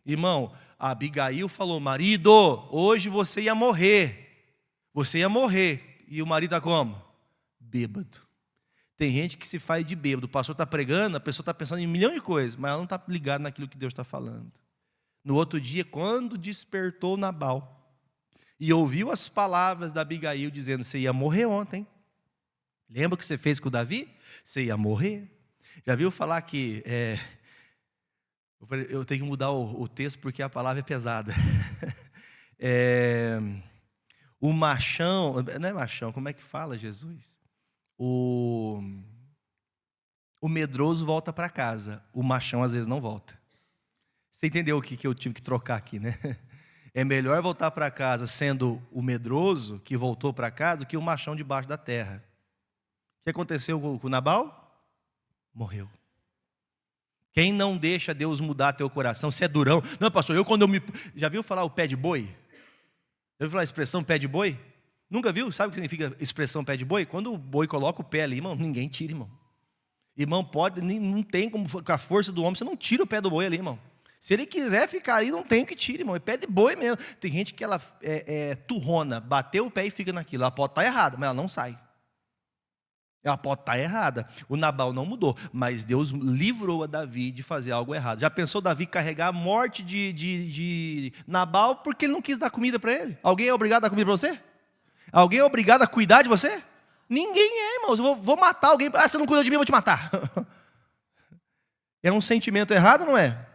Irmão, a Abigail falou: marido, hoje você ia morrer. Você ia morrer. E o marido está como? Bêbado. Tem gente que se faz de bêbado. O pastor está pregando, a pessoa está pensando em um milhão de coisas, mas ela não está ligada naquilo que Deus está falando. No outro dia, quando despertou Nabal e ouviu as palavras da Abigail dizendo: você ia morrer ontem. Lembra o que você fez com o Davi? Você ia morrer. Já viu falar que... eu tenho que mudar o texto porque a palavra é pesada. O machão, não é machão, como é que fala, Jesus? O medroso volta para casa, o machão às vezes não volta. Você entendeu o que eu tive que trocar aqui, né? É melhor voltar para casa sendo o medroso que voltou para casa do que o machão debaixo da terra. O que aconteceu com Nabal? Morreu. Quem não deixa Deus mudar teu coração? Você é durão. Não, pastor, já viu falar o pé de boi? Já viu falar a expressão pé de boi? Nunca viu? Sabe o que significa expressão pé de boi? Quando o boi coloca o pé ali, irmão, ninguém tira, irmão. Irmão, não tem como, com a força do homem, você não tira o pé do boi ali, irmão. Se ele quiser ficar ali, não tem o que tira, irmão. É pé de boi mesmo. Tem gente que ela turrona, bateu o pé e fica naquilo. Ela pode estar errada, mas ela não sai. Ela pode estar errada. O Nabal não mudou, mas Deus livrou a Davi de fazer algo errado. Já pensou Davi carregar a morte de Nabal porque ele não quis dar comida para ele? Alguém é obrigado a dar comida para você? Alguém é obrigado a cuidar de você? Ninguém é, irmãos. Eu vou matar alguém. Ah, você não cuida de mim, eu vou te matar. É um sentimento errado, não é?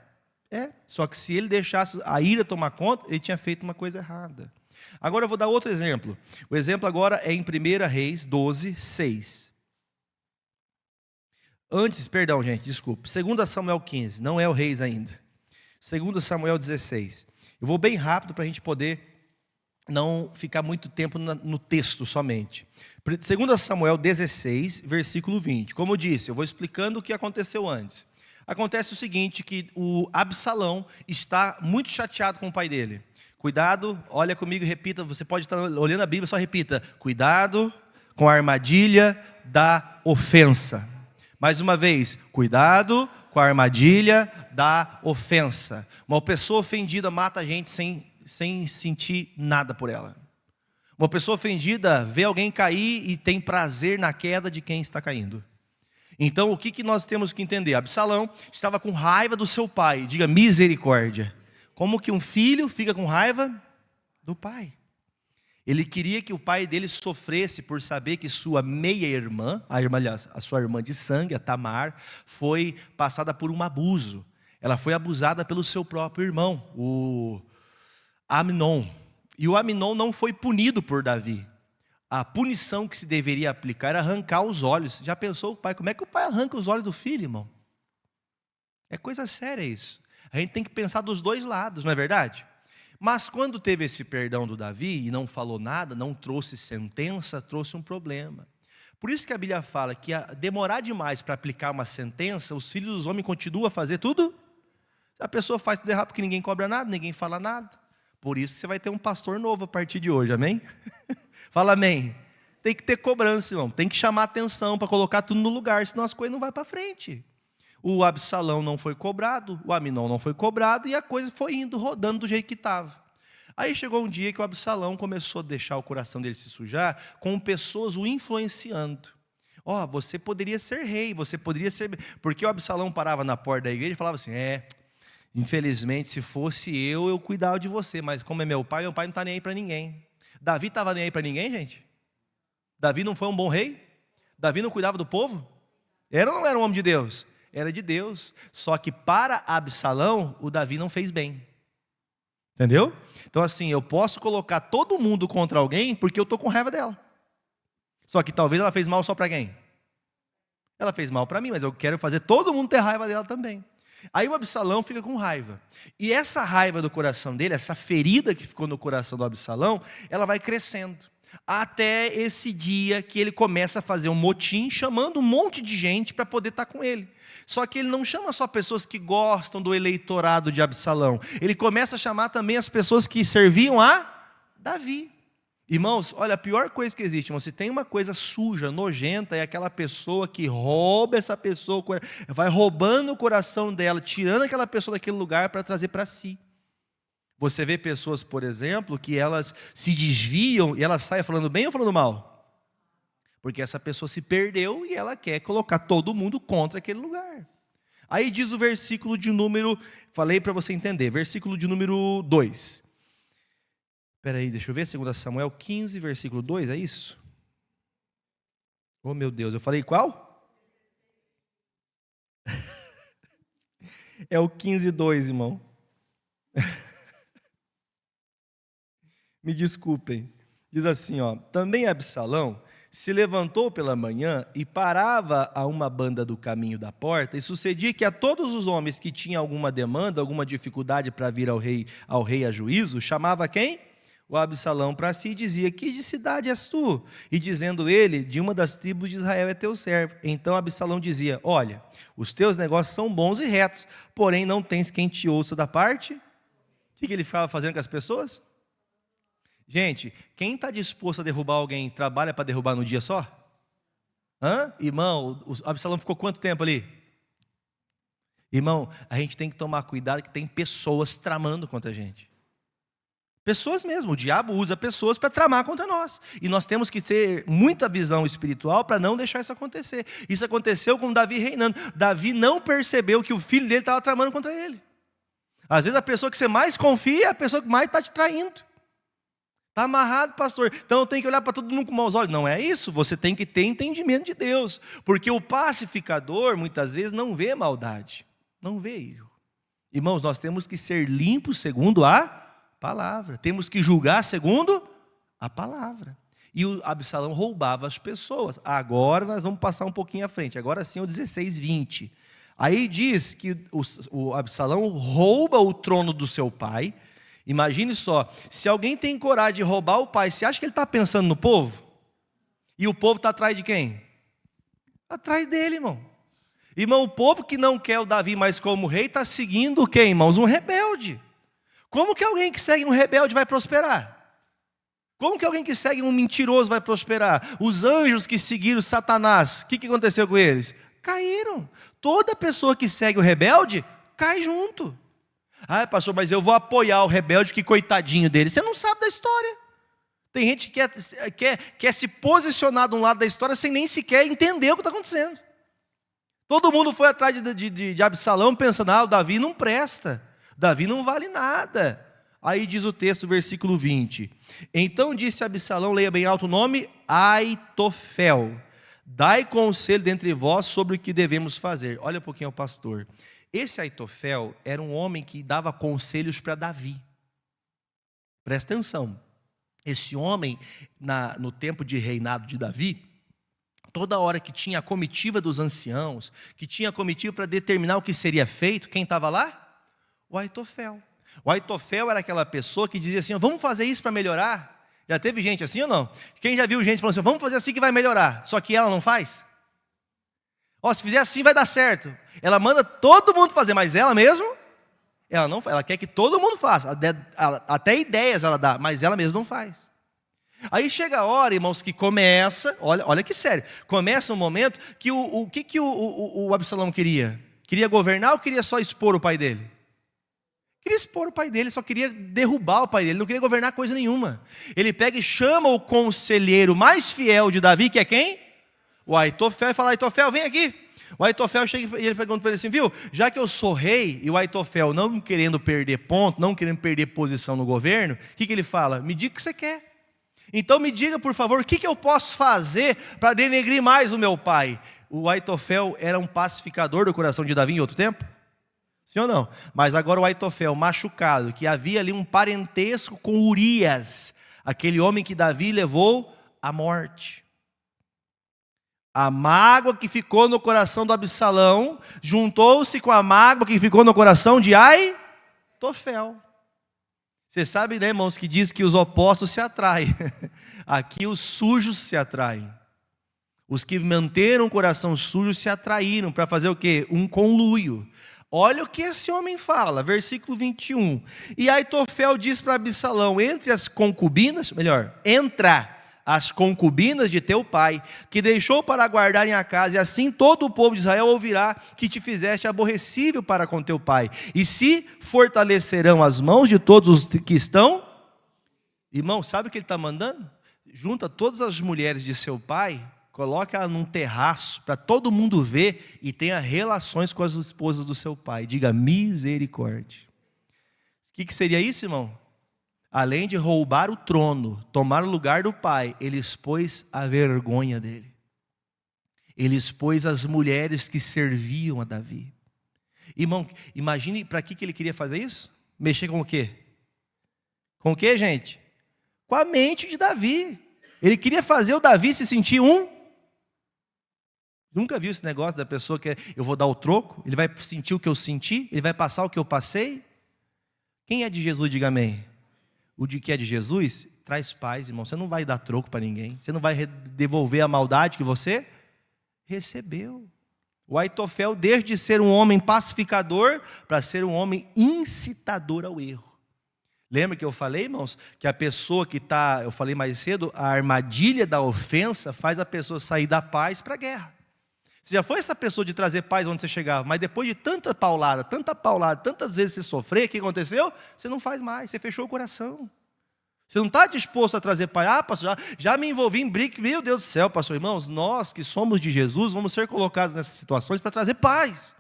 É. Só que se ele deixasse a ira tomar conta, ele tinha feito uma coisa errada. Agora eu vou dar outro exemplo. O exemplo agora é em 1 Reis 12, 6. Perdão, gente, desculpe. 2 Samuel 15, não é o Reis ainda. 2 Samuel 16. Eu vou bem rápido para a gente poder não ficar muito tempo no texto somente. 2 Samuel 16, versículo 20. Como eu disse, eu vou explicando o que aconteceu antes. Acontece o seguinte, que o Absalão está muito chateado com o pai dele. Cuidado, olha comigo e repita, você pode estar olhando a Bíblia, só repita. Cuidado com a armadilha da ofensa. Mais uma vez, cuidado com a armadilha da ofensa. Uma pessoa ofendida mata a gente sem sentir nada por ela. Uma pessoa ofendida vê alguém cair e tem prazer na queda de quem está caindo. Então, o que nós temos que entender? Absalão estava com raiva do seu pai. Diga misericórdia. Como que um filho fica com raiva do pai? Ele queria que o pai dele sofresse por saber que sua meia-irmã, aliás, a sua irmã de sangue, a Tamar, foi passada por um abuso. Ela foi abusada pelo seu próprio irmão, o Amnon. E o Amnon não foi punido por Davi. A punição que se deveria aplicar era arrancar os olhos. Já pensou o pai? Como é que o pai arranca os olhos do filho, irmão? É coisa séria isso. A gente tem que pensar dos dois lados, não é verdade? Mas quando teve esse perdão do Davi e não falou nada, não trouxe sentença, trouxe um problema. Por isso que a Bíblia fala que demorar demais para aplicar uma sentença, os filhos dos homens continuam a fazer tudo. A pessoa faz tudo errado porque ninguém cobra nada, ninguém fala nada. Por isso que você vai ter um pastor novo a partir de hoje, amém? Fala amém. Tem que ter cobrança, irmão. Tem que chamar atenção para colocar tudo no lugar, senão as coisas não vão para frente. O Absalão não foi cobrado, o Amnon não foi cobrado, e a coisa foi indo, rodando do jeito que estava. Aí chegou um dia que o Absalão começou a deixar o coração dele se sujar, com pessoas o influenciando. Você poderia ser rei, você poderia ser... Porque o Absalão parava na porta da igreja e falava assim, Infelizmente, se fosse eu cuidava de você, mas como é meu pai não está nem aí para ninguém. Davi estava nem aí para ninguém, gente? Davi não foi um bom rei? Davi não cuidava do povo? Era ou não era um homem de Deus? Era de Deus. Só que para Absalão, o Davi não fez bem. Entendeu? Então assim, eu posso colocar todo mundo contra alguém porque eu estou com raiva dela. Só que talvez ela fez mal só para quem? Ela fez mal para mim, mas eu quero fazer todo mundo ter raiva dela também. Aí o Absalão fica com raiva. E essa raiva do coração dele, essa ferida que ficou no coração do Absalão, ela vai crescendo. Até esse dia que ele começa a fazer um motim, chamando um monte de gente para poder estar com ele. Só que ele não chama só pessoas que gostam do eleitorado de Absalão. Ele começa a chamar também as pessoas que serviam a Davi. Irmãos, olha, a pior coisa que existe, irmão, se tem uma coisa suja, nojenta, é aquela pessoa que rouba essa pessoa, vai roubando o coração dela, tirando aquela pessoa daquele lugar para trazer para si. Você vê pessoas, por exemplo, que elas se desviam e elas saem falando bem ou falando mal? Porque essa pessoa se perdeu e ela quer colocar todo mundo contra aquele lugar. Aí diz o versículo de número, falei para você entender, versículo de número 2. Espera aí, deixa eu ver, 2 Samuel 15, versículo 2, é isso? Oh meu Deus, eu falei qual? É o 15:2, irmão. Me desculpem. Diz assim, ó: também Absalão se levantou pela manhã e parava a uma banda do caminho da porta, e sucedia que a todos os homens que tinham alguma demanda, alguma dificuldade para vir ao rei a juízo, chamava quem? O Absalão para si, dizia: que de cidade és tu? E dizendo ele: de uma das tribos de Israel é teu servo. Então Absalão dizia: olha, os teus negócios são bons e retos, porém não tens quem te ouça da parte. O que ele ficava fazendo com as pessoas? Gente, quem está disposto a derrubar alguém, trabalha para derrubar no dia só? Irmão, o Absalão ficou quanto tempo ali? Irmão, a gente tem que tomar cuidado que tem pessoas tramando contra a gente. Pessoas mesmo, o diabo usa pessoas para tramar contra nós. E nós temos que ter muita visão espiritual para não deixar isso acontecer. Isso aconteceu com Davi reinando. Davi não percebeu que o filho dele estava tramando contra ele. Às vezes a pessoa que você mais confia é a pessoa que mais está te traindo. Está amarrado, pastor. Então eu tenho que olhar para todo mundo com maus olhos. Não é isso, você tem que ter entendimento de Deus. Porque o pacificador muitas vezes não vê maldade. Não vê erro. Irmãos, nós temos que ser limpos segundo a palavra. Temos que julgar segundo a palavra. E o Absalão roubava as pessoas. Agora nós vamos passar um pouquinho à frente. Agora sim é o 16:20. Aí diz que o Absalão rouba o trono do seu pai. Imagine só, se alguém tem coragem de roubar o pai, você acha que ele está pensando no povo? E o povo está atrás de quem? Atrás dele, irmão. Irmão, o povo que não quer o Davi mais como rei está seguindo quem, irmãos? Um rebelde. Como que alguém que segue um rebelde vai prosperar? Como que alguém que segue um mentiroso vai prosperar? Os anjos que seguiram Satanás, o que aconteceu com eles? Caíram. Toda pessoa que segue o rebelde, cai junto. Ah, pastor, mas eu vou apoiar o rebelde, que coitadinho dele. Você não sabe da história. Tem gente que quer se posicionar de um lado da história sem nem sequer entender o que está acontecendo. Todo mundo foi atrás de Absalão pensando: o Davi não presta. Davi não vale nada. Aí diz o texto, versículo 20. Então disse Absalão, leia bem alto o nome, Aitofel: dai conselho dentre vós sobre o que devemos fazer. Olha um pouquinho ao pastor. Esse Aitofel era um homem que dava conselhos para Davi. Presta atenção. Esse homem, no tempo de reinado de Davi, toda hora que tinha a comitiva dos anciãos, que tinha a comitiva para determinar o que seria feito, quem estava lá? O Aitofel. O Aitofel era aquela pessoa que dizia assim: vamos fazer isso para melhorar. Já teve gente assim ou não? Quem já viu gente falando assim: vamos fazer assim que vai melhorar, só que ela não faz? Se fizer assim vai dar certo. Ela manda todo mundo fazer, mas ela mesmo, ela não faz. Ela quer que todo mundo faça. Até ideias ela dá, mas ela mesma não faz. Aí chega a hora, irmãos, que começa, olha que sério, começa um momento que o que o Absalão queria? Queria governar ou queria só expor o pai dele? Queria expor o pai dele, só queria derrubar o pai dele, não queria governar coisa nenhuma. Ele pega e chama o conselheiro mais fiel de Davi, que é quem? O Aitofel, e fala: Aitofel, vem aqui. O Aitofel chega e ele pergunta para ele assim, viu, já que eu sou rei, e o Aitofel não querendo perder ponto, não querendo perder posição no governo, o que ele fala? Me diga o que você quer. Então me diga, por favor, o que eu posso fazer para denegrir mais o meu pai? O Aitofel era um pacificador do coração de Davi em outro tempo? Sim ou não? Mas agora o Aitofel, machucado, que havia ali um parentesco com Urias, aquele homem que Davi levou à morte. A mágoa que ficou no coração do Absalão juntou-se com a mágoa que ficou no coração de Aitofel. Você sabe, né, irmãos, que diz que os opostos se atraem. Aqui os sujos se atraem. Os que manteram o coração sujo se atraíram para fazer o quê? Um conluio. Olha o que esse homem fala, versículo 21. E Aitofel diz para Absalão, entra as concubinas de teu pai, que deixou para guardarem a casa, e assim todo o povo de Israel ouvirá que te fizeste aborrecível para com teu pai. E se fortalecerão as mãos de todos os que estão. Irmão, sabe o que ele está mandando? Junta todas as mulheres de seu pai, coloca ela num terraço para todo mundo ver e tenha relações com as esposas do seu pai. Diga misericórdia. O que seria isso, irmão? Além de roubar o trono, tomar o lugar do pai, ele expôs a vergonha dele. Ele expôs as mulheres que serviam a Davi. Irmão, imagine para que ele queria fazer isso? Mexer com o quê? Com o quê, gente? Com a mente de Davi. Ele queria fazer o Davi se sentir Nunca viu esse negócio da pessoa que eu vou dar o troco? Ele vai sentir o que eu senti? Ele vai passar o que eu passei? Quem é de Jesus, diga amém. O de que é de Jesus, traz paz, irmão. Você não vai dar troco para ninguém. Você não vai devolver a maldade que você recebeu. O Aitofel, desde ser um homem pacificador, para ser um homem incitador ao erro. Lembra que eu falei, irmãos, que a pessoa que está, eu falei mais cedo, a armadilha da ofensa faz a pessoa sair da paz para a guerra. Você já foi essa pessoa de trazer paz onde você chegava, mas depois de tanta paulada, tantas vezes você sofrer, o que aconteceu? Você não faz mais, você fechou o coração. Você não está disposto a trazer paz. Ah, pastor, já me envolvi em briga, meu Deus do céu, pastor. Irmãos, nós que somos de Jesus, vamos ser colocados nessas situações para trazer paz.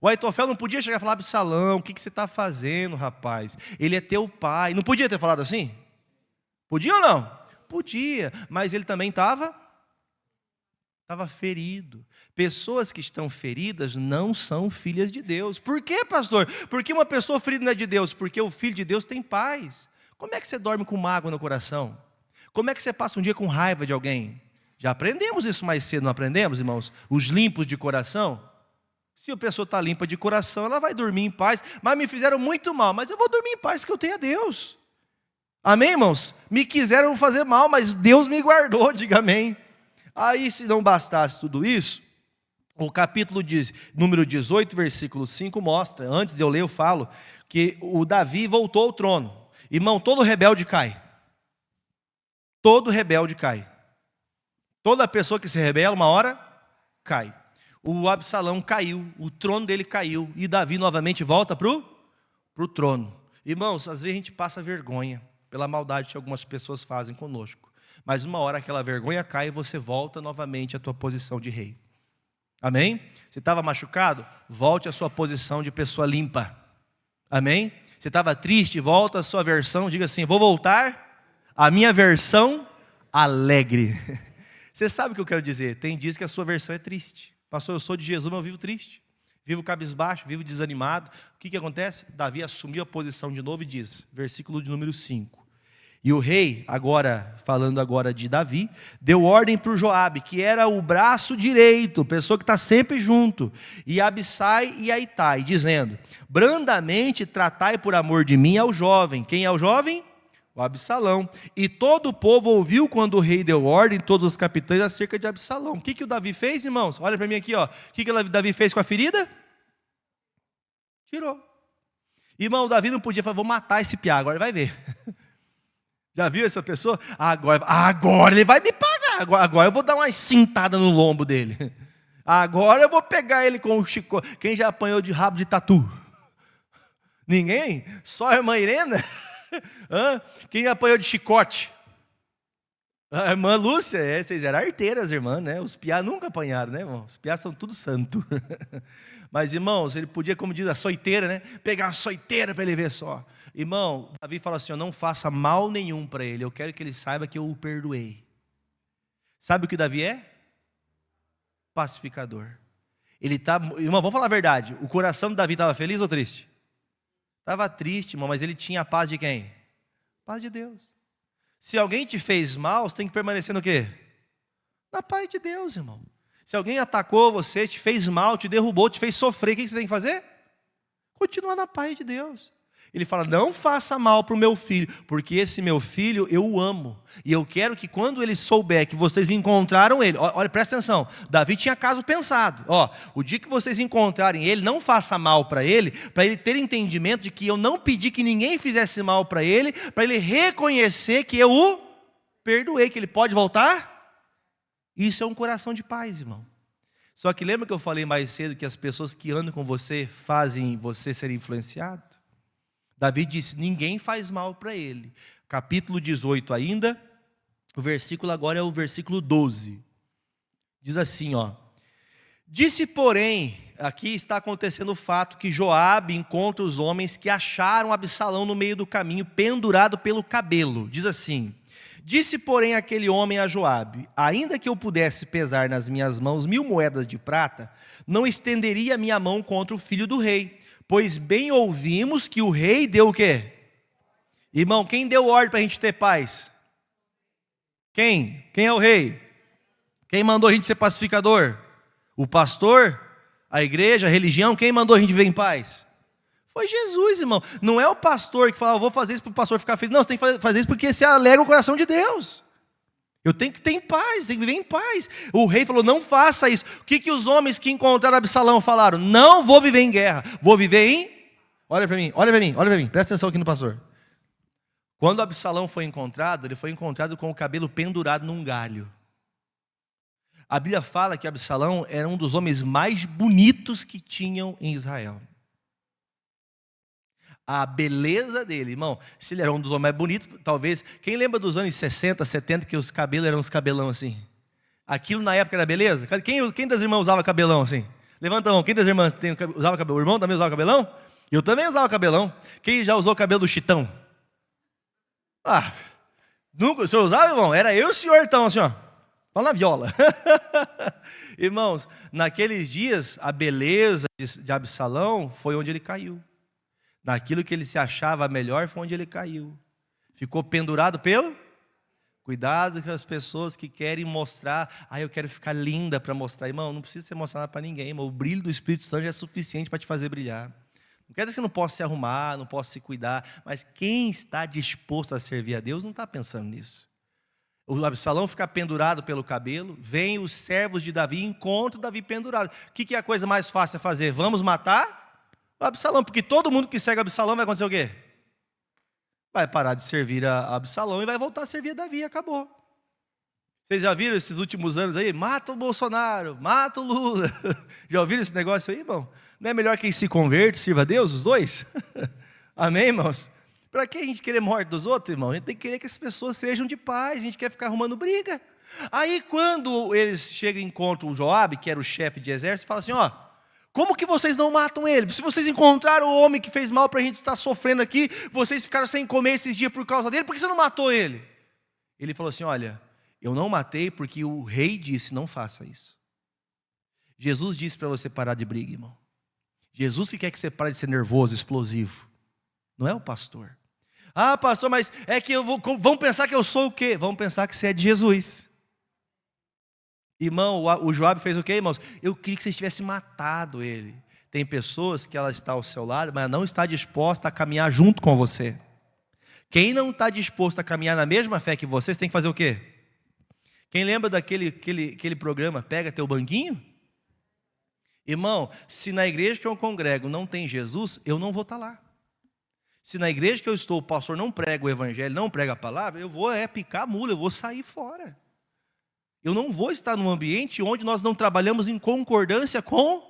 O Aitofel não podia chegar e falar, Absalão, o que você está fazendo, rapaz? Ele é teu pai. Não podia ter falado assim? Podia ou não? Podia, mas ele também estava ferido. Pessoas que estão feridas não são filhas de Deus. Por quê, pastor? Porque uma pessoa ferida não é de Deus? Porque o filho de Deus tem paz. Como é que você dorme com mágoa no coração? Como é que você passa um dia com raiva de alguém? Já aprendemos isso mais cedo, não aprendemos, irmãos? Os limpos de coração. Se a pessoa está limpa de coração, ela vai dormir em paz. Mas me fizeram muito mal, mas eu vou dormir em paz porque eu tenho a Deus. Amém, irmãos? Me quiseram fazer mal, mas Deus me guardou, diga amém. Aí, se não bastasse tudo isso, o capítulo número 18, versículo 5 mostra, antes de eu ler eu falo, que o Davi voltou ao trono. Irmão, todo rebelde cai. Todo rebelde cai. Toda pessoa que se rebela, uma hora, cai. O Absalão caiu, o trono dele caiu, e Davi novamente volta para o trono. Irmãos, às vezes a gente passa vergonha pela maldade que algumas pessoas fazem conosco. Mas uma hora aquela vergonha cai e você volta novamente à tua posição de rei. Amém? Você estava machucado? Volte à sua posição de pessoa limpa. Amém? Você estava triste? Volta à sua versão, diga assim, vou voltar à minha versão alegre. Você sabe o que eu quero dizer? Tem dias que a sua versão é triste. Pastor, eu sou de Jesus, mas eu vivo triste. Vivo cabisbaixo, vivo desanimado. O que acontece? Davi assumiu a posição de novo e diz, versículo de número 5. E o rei, agora, falando agora de Davi, deu ordem para o Joabe, que era o braço direito, pessoa que está sempre junto, e Abissai e Aitai, dizendo, brandamente tratai por amor de mim ao jovem. Quem é o jovem? O Absalão. E todo o povo ouviu quando o rei deu ordem, todos os capitães, acerca de Absalão. O que o Davi fez, irmãos? Olha para mim aqui, ó. O que o Davi fez com a ferida? Tirou. Irmão, o Davi não podia falar, vou matar esse piá, agora vai ver. Já viu essa pessoa? Agora ele vai me pagar. Agora eu vou dar uma cintada no lombo dele. Agora eu vou pegar ele com o chicote. Quem já apanhou de rabo de tatu? Ninguém? Só a irmã Irena? Quem apanhou de chicote? A irmã Lúcia, vocês eram arteiras, irmã, né? Os piá nunca apanharam, né, irmão? Os piá são tudo santo. Mas, irmãos, ele podia, como diz a soiteira, né? Pegar uma soiteira para ele ver só. Irmão, Davi fala assim: eu não faça mal nenhum para ele, eu quero que ele saiba que eu o perdoei. Sabe o que Davi é? Pacificador. Irmão, vamos falar a verdade, o coração de Davi estava feliz ou triste? Estava triste, irmão, mas ele tinha a paz de quem? Paz de Deus. Se alguém te fez mal, você tem que permanecer no quê? Na paz de Deus, irmão. Se alguém atacou você, te fez mal, te derrubou, te fez sofrer, o que você tem que fazer? Continua na paz de Deus. Ele fala: não faça mal para o meu filho, porque esse meu filho eu o amo. E eu quero que quando ele souber que vocês encontraram ele, olha, presta atenção, Davi tinha caso pensado. O dia que vocês encontrarem ele, não faça mal para ele ter entendimento de que eu não pedi que ninguém fizesse mal para ele reconhecer que eu o perdoei, que ele pode voltar. Isso é um coração de paz, irmão. Só que lembra que eu falei mais cedo que as pessoas que andam com você fazem você ser influenciado? Davi disse: ninguém faz mal para ele. Capítulo 18 ainda, o versículo agora é o versículo 12. Diz assim, disse porém, aqui está acontecendo o fato que Joabe encontra os homens que acharam Absalão no meio do caminho, pendurado pelo cabelo. Diz assim: disse porém aquele homem a Joabe: ainda que eu pudesse pesar nas minhas mãos 1000 moedas de prata, não estenderia a minha mão contra o filho do rei. Pois bem ouvimos que o rei deu o quê? Irmão, quem deu ordem para a gente ter paz? Quem? Quem é o rei? Quem mandou a gente ser pacificador? O pastor? A igreja? A religião? Quem mandou a gente viver em paz? Foi Jesus, irmão. Não é o pastor que fala: eu vou fazer isso para o pastor ficar feliz. Não, você tem que fazer isso porque você alegra o coração de Deus. Eu tenho que ter em paz, tenho que viver em paz. O rei falou: não faça isso. O que os homens que encontraram Absalão falaram? Não vou viver em guerra, vou viver em... Olha para mim, presta atenção aqui no pastor. Quando Absalão foi encontrado, ele foi encontrado com o cabelo pendurado num galho. A Bíblia fala que Absalão era um dos homens mais bonitos que tinham em Israel. A beleza dele, irmão, se ele era um dos homens mais bonitos, talvez, quem lembra dos anos 60, 70, que os cabelos eram uns cabelão assim? Aquilo na época era beleza? Quem das irmãs usava cabelão assim? Levanta a mão, quem das irmãs usava cabelão? O irmão também usava cabelão? Eu também usava cabelão. Quem já usou o cabelo do Chitão? Nunca, o senhor usava, irmão? Era eu e o senhor então, assim, fala na viola. Irmãos, naqueles dias, a beleza de Absalão foi onde ele caiu. Naquilo que ele se achava melhor foi onde ele caiu. Ficou pendurado pelo... Cuidado com as pessoas que querem mostrar: eu quero ficar linda para mostrar. Irmão, não precisa você mostrar nada para ninguém, irmão. O brilho do Espírito Santo já é suficiente para te fazer brilhar. Não quer dizer que você não possa se arrumar, não possa se cuidar, mas quem está disposto a servir a Deus não está pensando nisso. O Absalão fica pendurado pelo cabelo, vem os servos de Davi e encontram Davi pendurado. O que é a coisa mais fácil a fazer? Vamos matar o Absalão, porque todo mundo que segue Absalão vai acontecer o quê? Vai parar de servir a Absalão e vai voltar a servir a Davi, acabou. Vocês já viram esses últimos anos aí? Mata o Bolsonaro, mata o Lula. Já ouviram esse negócio aí, irmão? Não é melhor quem se converte, sirva a Deus, os dois? Amém, irmãos? Para que a gente querer morte dos outros, irmão? A gente tem que querer que as pessoas sejam de paz, a gente quer ficar arrumando briga. Aí quando eles chegam e encontram o Joabe, que era o chefe de exército, fala assim: como que vocês não matam ele? Se vocês encontraram o homem que fez mal para a gente estar sofrendo aqui, vocês ficaram sem comer esses dias por causa dele, por que você não matou ele? Ele falou assim: olha, eu não matei porque o rei disse: não faça isso. Jesus disse para você parar de briga, irmão. Jesus que quer que você pare de ser nervoso, explosivo. Não é o pastor. Pastor, mas é que vão pensar que eu sou o quê? Vão pensar que você é de Jesus. Irmão, o Joabe fez o quê, irmãos? Eu queria que vocês tivessem matado ele. Tem pessoas que ela está ao seu lado, mas não está disposta a caminhar junto com você. Quem não está disposto a caminhar na mesma fé que vocês, tem que fazer o quê? Quem lembra daquele programa, Pega Teu Banquinho? Irmão, se na igreja que eu congrego não tem Jesus, eu não vou estar lá. Se na igreja que eu estou, o pastor não prega o evangelho, não prega a palavra, eu vou picar a mula, eu vou sair fora. Eu não vou estar num ambiente onde nós não trabalhamos em concordância com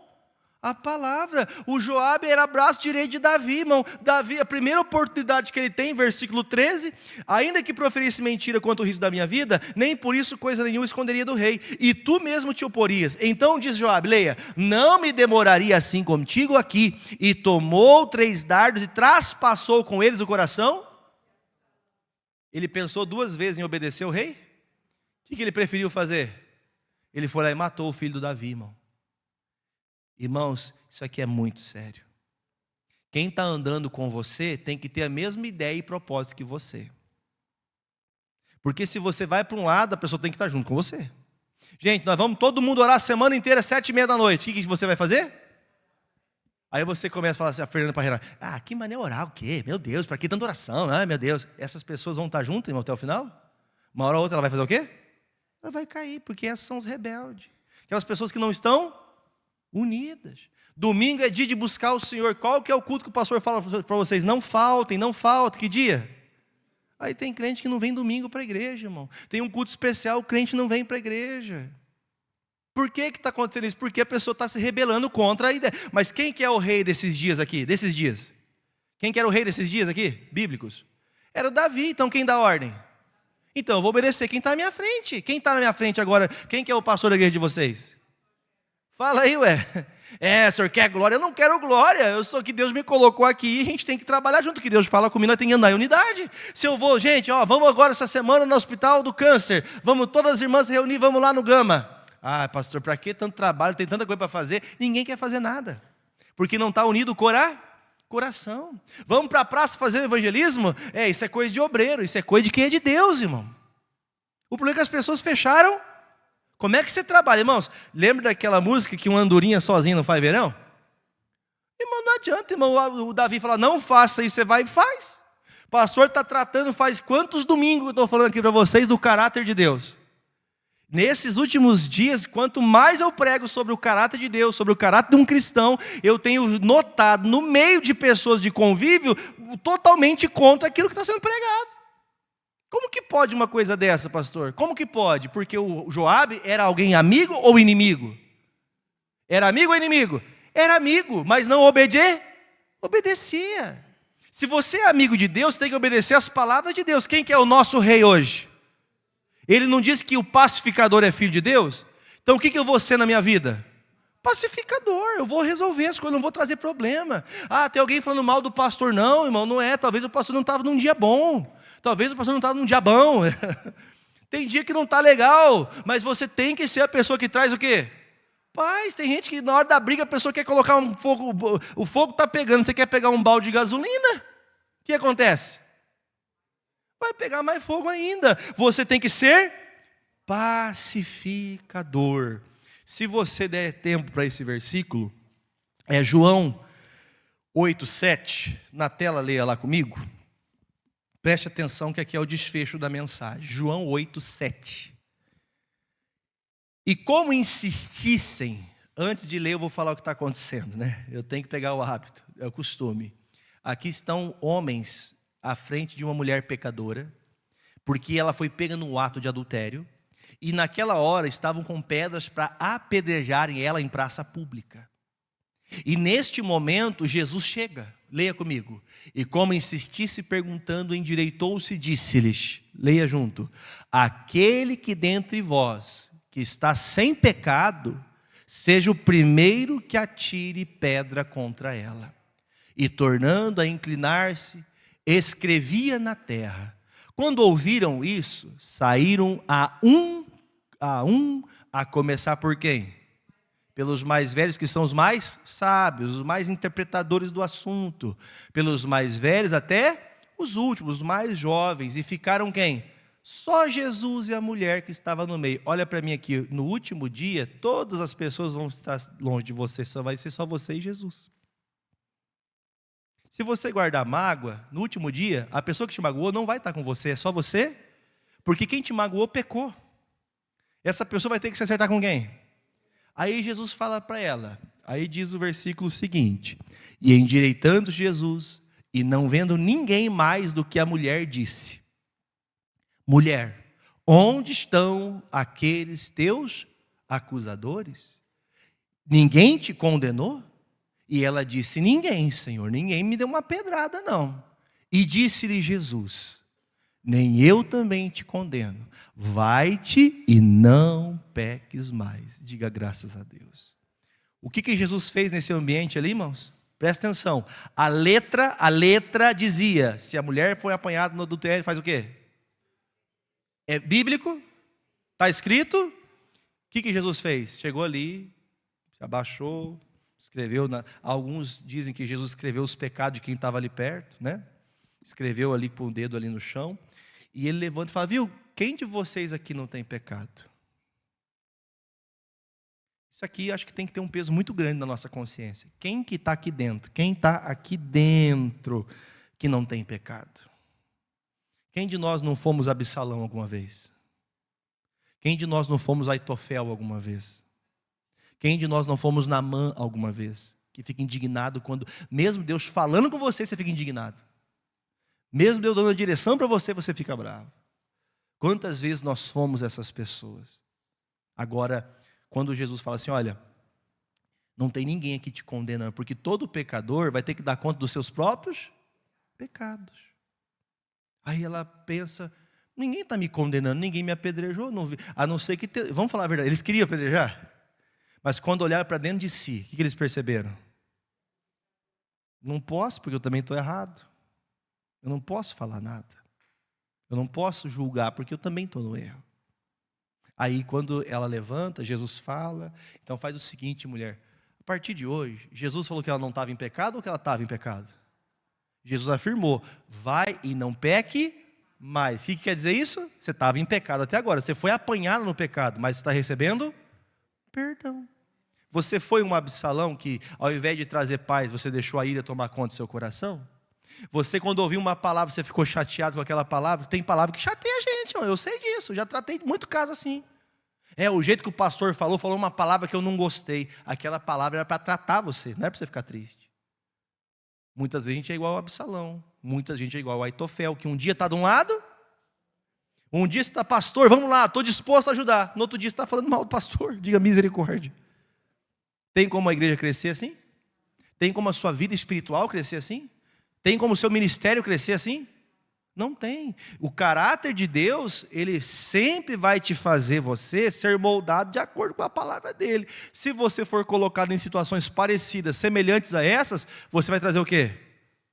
A palavra. O Joabe era braço direito de Davi, irmão. Davi, a primeira oportunidade que ele tem, versículo 13, ainda que proferisse mentira quanto o risco da minha vida, nem por isso coisa nenhuma esconderia do rei, e tu mesmo te oporias. Então diz Joabe, leia, não me demoraria assim contigo aqui, e tomou 3 dardos e traspassou com eles o coração. Ele pensou 2 vezes em obedecer ao rei? O que ele preferiu fazer? Ele foi lá e matou o filho do Davi, irmão. Irmãos, isso aqui é muito sério. Quem está andando com você tem que ter a mesma ideia e propósito que você. Porque se você vai para um lado, a pessoa tem que estar junto com você. Gente, nós vamos todo mundo orar a semana inteira, 7h30 da noite. O que você vai fazer? Aí você começa a falar assim, a Fernanda Parreira, que maneira orar o quê? Meu Deus, para que tanta oração? Ai, meu Deus. Essas pessoas vão estar juntas, irmão, até o final? Uma hora ou outra ela vai fazer o quê? Ela vai cair, porque essas são os rebeldes. Aquelas pessoas que não estão unidas. Domingo é dia de buscar o Senhor. Qual que é o culto que o pastor fala para vocês? Não faltem, não faltem. Que dia? Aí tem crente que não vem domingo para a igreja, irmão. Tem um culto especial, o crente não vem para a igreja. Por que está acontecendo isso? Porque a pessoa está se rebelando contra a ideia. Mas quem que é o rei desses dias aqui? Desses dias? Quem que era o rei desses dias aqui? Bíblicos? Era o Davi. Então quem dá ordem? Então eu vou obedecer quem está na minha frente. Quem está na minha frente agora? Quem que é o pastor da igreja de vocês? Fala aí, ué. O senhor quer glória? Eu não quero glória. Eu sou que Deus me colocou aqui e a gente tem que trabalhar junto. Que Deus fala comigo, nós temos que andar em unidade. Se eu vou, gente, vamos agora essa semana no hospital do câncer. Vamos todas as irmãs se reunir, vamos lá no Gama. Pastor, para que tanto trabalho? Tem tanta coisa para fazer. Ninguém quer fazer nada. Porque não está unido o coração. Vamos para a praça fazer o evangelismo? Isso é coisa de obreiro. Isso é coisa de quem é de Deus, irmão. O problema é que as pessoas fecharam. Como é que você trabalha, irmãos? Lembra daquela música que uma andorinha sozinha não faz verão? Irmão, não adianta, irmão. O Davi fala, não faça isso, você vai e faz. O pastor está tratando, faz quantos domingos que eu estou falando aqui para vocês do caráter de Deus? Nesses últimos dias, quanto mais eu prego sobre o caráter de Deus, sobre o caráter de um cristão, eu tenho notado no meio de pessoas de convívio, totalmente contra aquilo que está sendo pregado. Como que pode uma coisa dessa, pastor? Como que pode? Porque o Joabe era alguém amigo ou inimigo? Era amigo ou inimigo? Era amigo, mas não obedecia. Se você é amigo de Deus, tem que obedecer às palavras de Deus. Quem que é o nosso rei hoje? Ele não disse que o pacificador é filho de Deus? Então o que eu vou ser na minha vida? Pacificador, eu vou resolver as coisas, não vou trazer problema. Tem alguém falando mal do pastor. Não, irmão, não é. Talvez o pastor não estava num dia bom. Talvez o pastor não estava num dia bom. Tem dia que não está legal, mas você tem que ser a pessoa que traz o quê? Paz. Tem gente que na hora da briga a pessoa quer colocar um fogo, o fogo está pegando, você quer pegar um balde de gasolina, o que acontece? Vai pegar mais fogo ainda. Você tem que ser pacificador. Se você der tempo para esse versículo, é João 8:7, na tela leia lá comigo. Preste atenção que aqui é o desfecho da mensagem. João 8:7. E como insistissem, antes de ler eu vou falar o que está acontecendo, né? Eu tenho que pegar o hábito, é o costume. Aqui estão homens à frente de uma mulher pecadora, porque ela foi pega no ato de adultério, e naquela hora estavam com pedras para apedrejarem ela em praça pública. E neste momento Jesus chega, leia comigo. E como insistisse perguntando, endireitou-se e disse-lhes, leia junto: aquele que dentre vós, que está sem pecado, seja o primeiro que atire pedra contra ela. E tornando a inclinar-se, escrevia na terra. Quando ouviram isso, saíram a um, a começar por quem? Pelos mais velhos, que são os mais sábios, os mais interpretadores do assunto. Pelos mais velhos até os últimos, os mais jovens. E ficaram quem? Só Jesus e a mulher que estava no meio. Olha para mim aqui, no último dia, todas as pessoas vão estar longe de você, só vai ser só você e Jesus. Se você guardar mágoa, no último dia, a pessoa que te magoou não vai estar com você, é só você, porque quem te magoou pecou. Essa pessoa vai ter que se acertar com quem? Aí Jesus fala para ela, aí diz o versículo seguinte: e endireitando Jesus, e não vendo ninguém mais do que a mulher, disse: mulher, onde estão aqueles teus acusadores? Ninguém te condenou? E ela disse: ninguém, Senhor, ninguém me deu uma pedrada, não. E disse-lhe Jesus: nem eu também te condeno. Vai-te e não peques mais. Diga graças a Deus. O que Jesus fez nesse ambiente ali, irmãos? Presta atenção. A letra dizia: se a mulher foi apanhada no adultério, faz o quê? É bíblico? Está escrito? O que Jesus fez? Chegou ali, se abaixou, escreveu. Alguns dizem que Jesus escreveu os pecados de quem estava ali perto, né? Escreveu ali com o dedo ali no chão. E ele levanta e fala: viu, quem de vocês aqui não tem pecado? Isso aqui acho que tem que ter um peso muito grande na nossa consciência. Quem que está aqui dentro? Quem está aqui dentro que não tem pecado? Quem de nós não fomos Absalão alguma vez? Quem de nós não fomos Aitofel alguma vez? Quem de nós não fomos Naamã alguma vez? Que fica indignado quando, mesmo Deus falando com você, você fica indignado. Mesmo Deus dando a direção para você, você fica bravo. Quantas vezes nós fomos essas pessoas? Agora, quando Jesus fala assim: olha, não tem ninguém aqui te condenando, porque todo pecador vai ter que dar conta dos seus próprios pecados. Aí ela pensa: ninguém está me condenando, ninguém me apedrejou, não vi, a não ser que... Vamos falar a verdade, eles queriam apedrejar? Mas quando olharam para dentro de si, o que eles perceberam? Não posso, porque eu também estou errado. Eu não posso falar nada. Eu não posso julgar, porque eu também estou no erro. Aí quando ela levanta, Jesus fala: então faz o seguinte, mulher, a partir de hoje, Jesus falou que ela não estava em pecado ou que ela estava em pecado? Jesus afirmou: vai e não peque mais. O que quer dizer isso? Você estava em pecado até agora, você foi apanhado no pecado, mas você está recebendo perdão. Você foi um Absalão que, ao invés de trazer paz, você deixou a ira tomar conta do seu coração? Você, quando ouviu uma palavra, você ficou chateado com aquela palavra? Tem palavra que chateia a gente, eu sei disso, já tratei muito caso assim. O jeito que o pastor falou uma palavra que eu não gostei. Aquela palavra era para tratar você, não é para você ficar triste. Muitas vezes a gente é igual ao Absalão, muita gente é igual ao Aitofel, que um dia está de um lado, um dia você está: pastor, vamos lá, estou disposto a ajudar. No outro dia você está falando mal do pastor, diga misericórdia. Tem como a igreja crescer assim? Tem como a sua vida espiritual crescer assim? Tem como o seu ministério crescer assim? Não tem. O caráter de Deus, ele sempre vai te fazer você ser moldado de acordo com a palavra dele. Se você for colocado em situações parecidas, semelhantes a essas, você vai trazer o quê?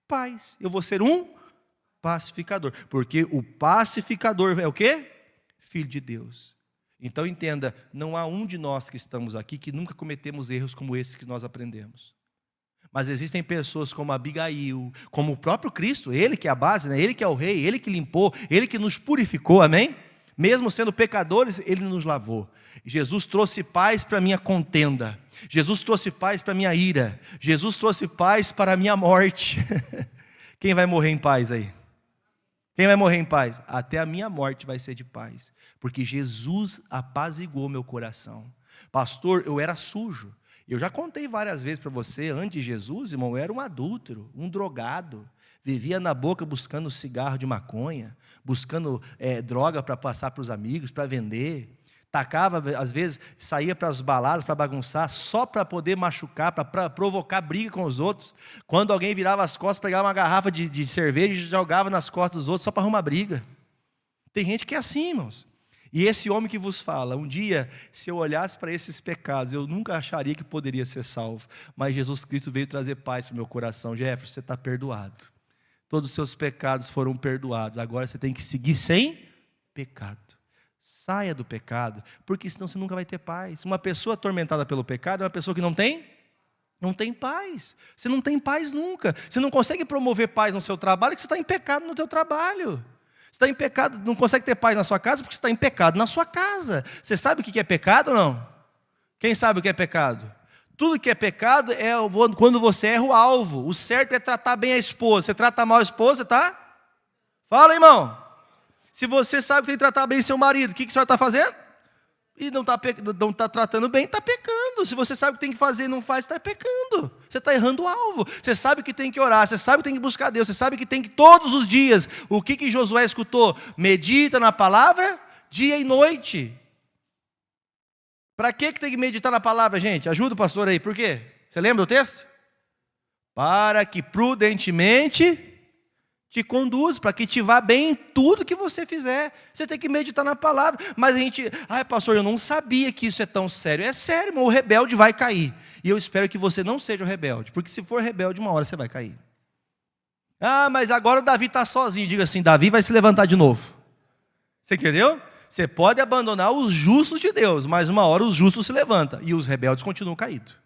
Paz. Eu vou ser um pacificador. Porque o pacificador é o quê? Filho de Deus. Então entenda, não há um de nós que estamos aqui que nunca cometemos erros como esses que nós aprendemos. Mas existem pessoas como Abigail, como o próprio Cristo, ele que é a base, né? Ele que é o rei, ele que limpou, ele que nos purificou, amém? Mesmo sendo pecadores, ele nos lavou. Jesus trouxe paz para a minha contenda, Jesus trouxe paz para a minha ira, Jesus trouxe paz para a minha morte. Quem vai morrer em paz aí? Quem vai morrer em paz? Até a minha morte vai ser de paz, porque Jesus apaziguou meu coração. Pastor, eu era sujo. Eu já contei várias vezes para você, antes de Jesus, irmão, eu era um adúltero, um drogado. Vivia na boca buscando cigarro de maconha, buscando droga para passar para os amigos, para vender. Tacava, às vezes, saía para as baladas para bagunçar, só para poder machucar, para provocar briga com os outros. Quando alguém virava as costas, pegava uma garrafa de cerveja e jogava nas costas dos outros só para arrumar briga. Tem gente que é assim, irmãos. E esse homem que vos fala, um dia, se eu olhasse para esses pecados, eu nunca acharia que poderia ser salvo. Mas Jesus Cristo veio trazer paz para o meu coração. Jefferson, você está perdoado. Todos os seus pecados foram perdoados. Agora você tem que seguir sem pecado. Saia do pecado, porque senão você nunca vai ter paz. Uma pessoa atormentada pelo pecado é uma pessoa que não tem paz. Você não tem paz nunca. Você não consegue promover paz no seu trabalho, porque você está em pecado no teu trabalho. Você está em pecado, não consegue ter paz na sua casa, porque você está em pecado na sua casa. Você sabe o que é pecado ou não? Quem sabe o que é pecado? Tudo que é pecado é quando você erra o alvo. O certo é tratar bem a esposa. Você trata mal a esposa, tá? Fala, irmão. Se você sabe que tem que tratar bem seu marido, o que a senhora está fazendo? E não está tratando bem, está pecando. Se você sabe o que tem que fazer e não faz, está pecando. Você está errando o alvo. Você sabe que tem que orar, você sabe que tem que buscar Deus, você sabe que tem que todos os dias. O que Josué escutou? Medita na palavra dia e noite. Para que tem que meditar na palavra, gente? Ajuda o pastor aí. Por quê? Você lembra do texto? para que prudentemente te conduz, para que te vá bem em tudo que você fizer. Você tem que meditar na palavra. Mas a gente, pastor, eu não sabia que isso é tão sério. É sério, irmão, o rebelde vai cair. E eu espero que você não seja o rebelde, porque se for rebelde, uma hora você vai cair. Mas agora o Davi está sozinho. Diga assim, Davi vai se levantar de novo. Você entendeu? Você pode abandonar os justos de Deus, mas uma hora os justos se levantam e os rebeldes continuam caídos.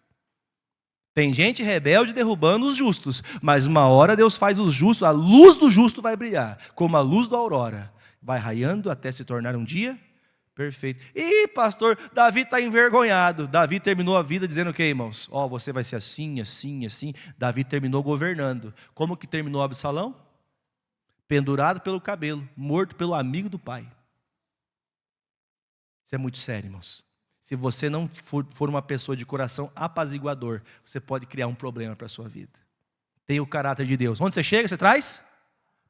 Tem gente rebelde derrubando os justos, mas uma hora Deus faz os justos, a luz do justo vai brilhar, como a luz da aurora, vai raiando até se tornar um dia perfeito. Ih, pastor, Davi está envergonhado. Davi terminou a vida dizendo o que, irmãos? Você vai ser assim, assim, assim. Davi terminou governando. Como que terminou Absalão? Pendurado pelo cabelo, morto pelo amigo do pai. Isso é muito sério, irmãos. Se você não for uma pessoa de coração apaziguador, você pode criar um problema para a sua vida. Tem o caráter de Deus. Onde você chega, você traz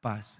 paz.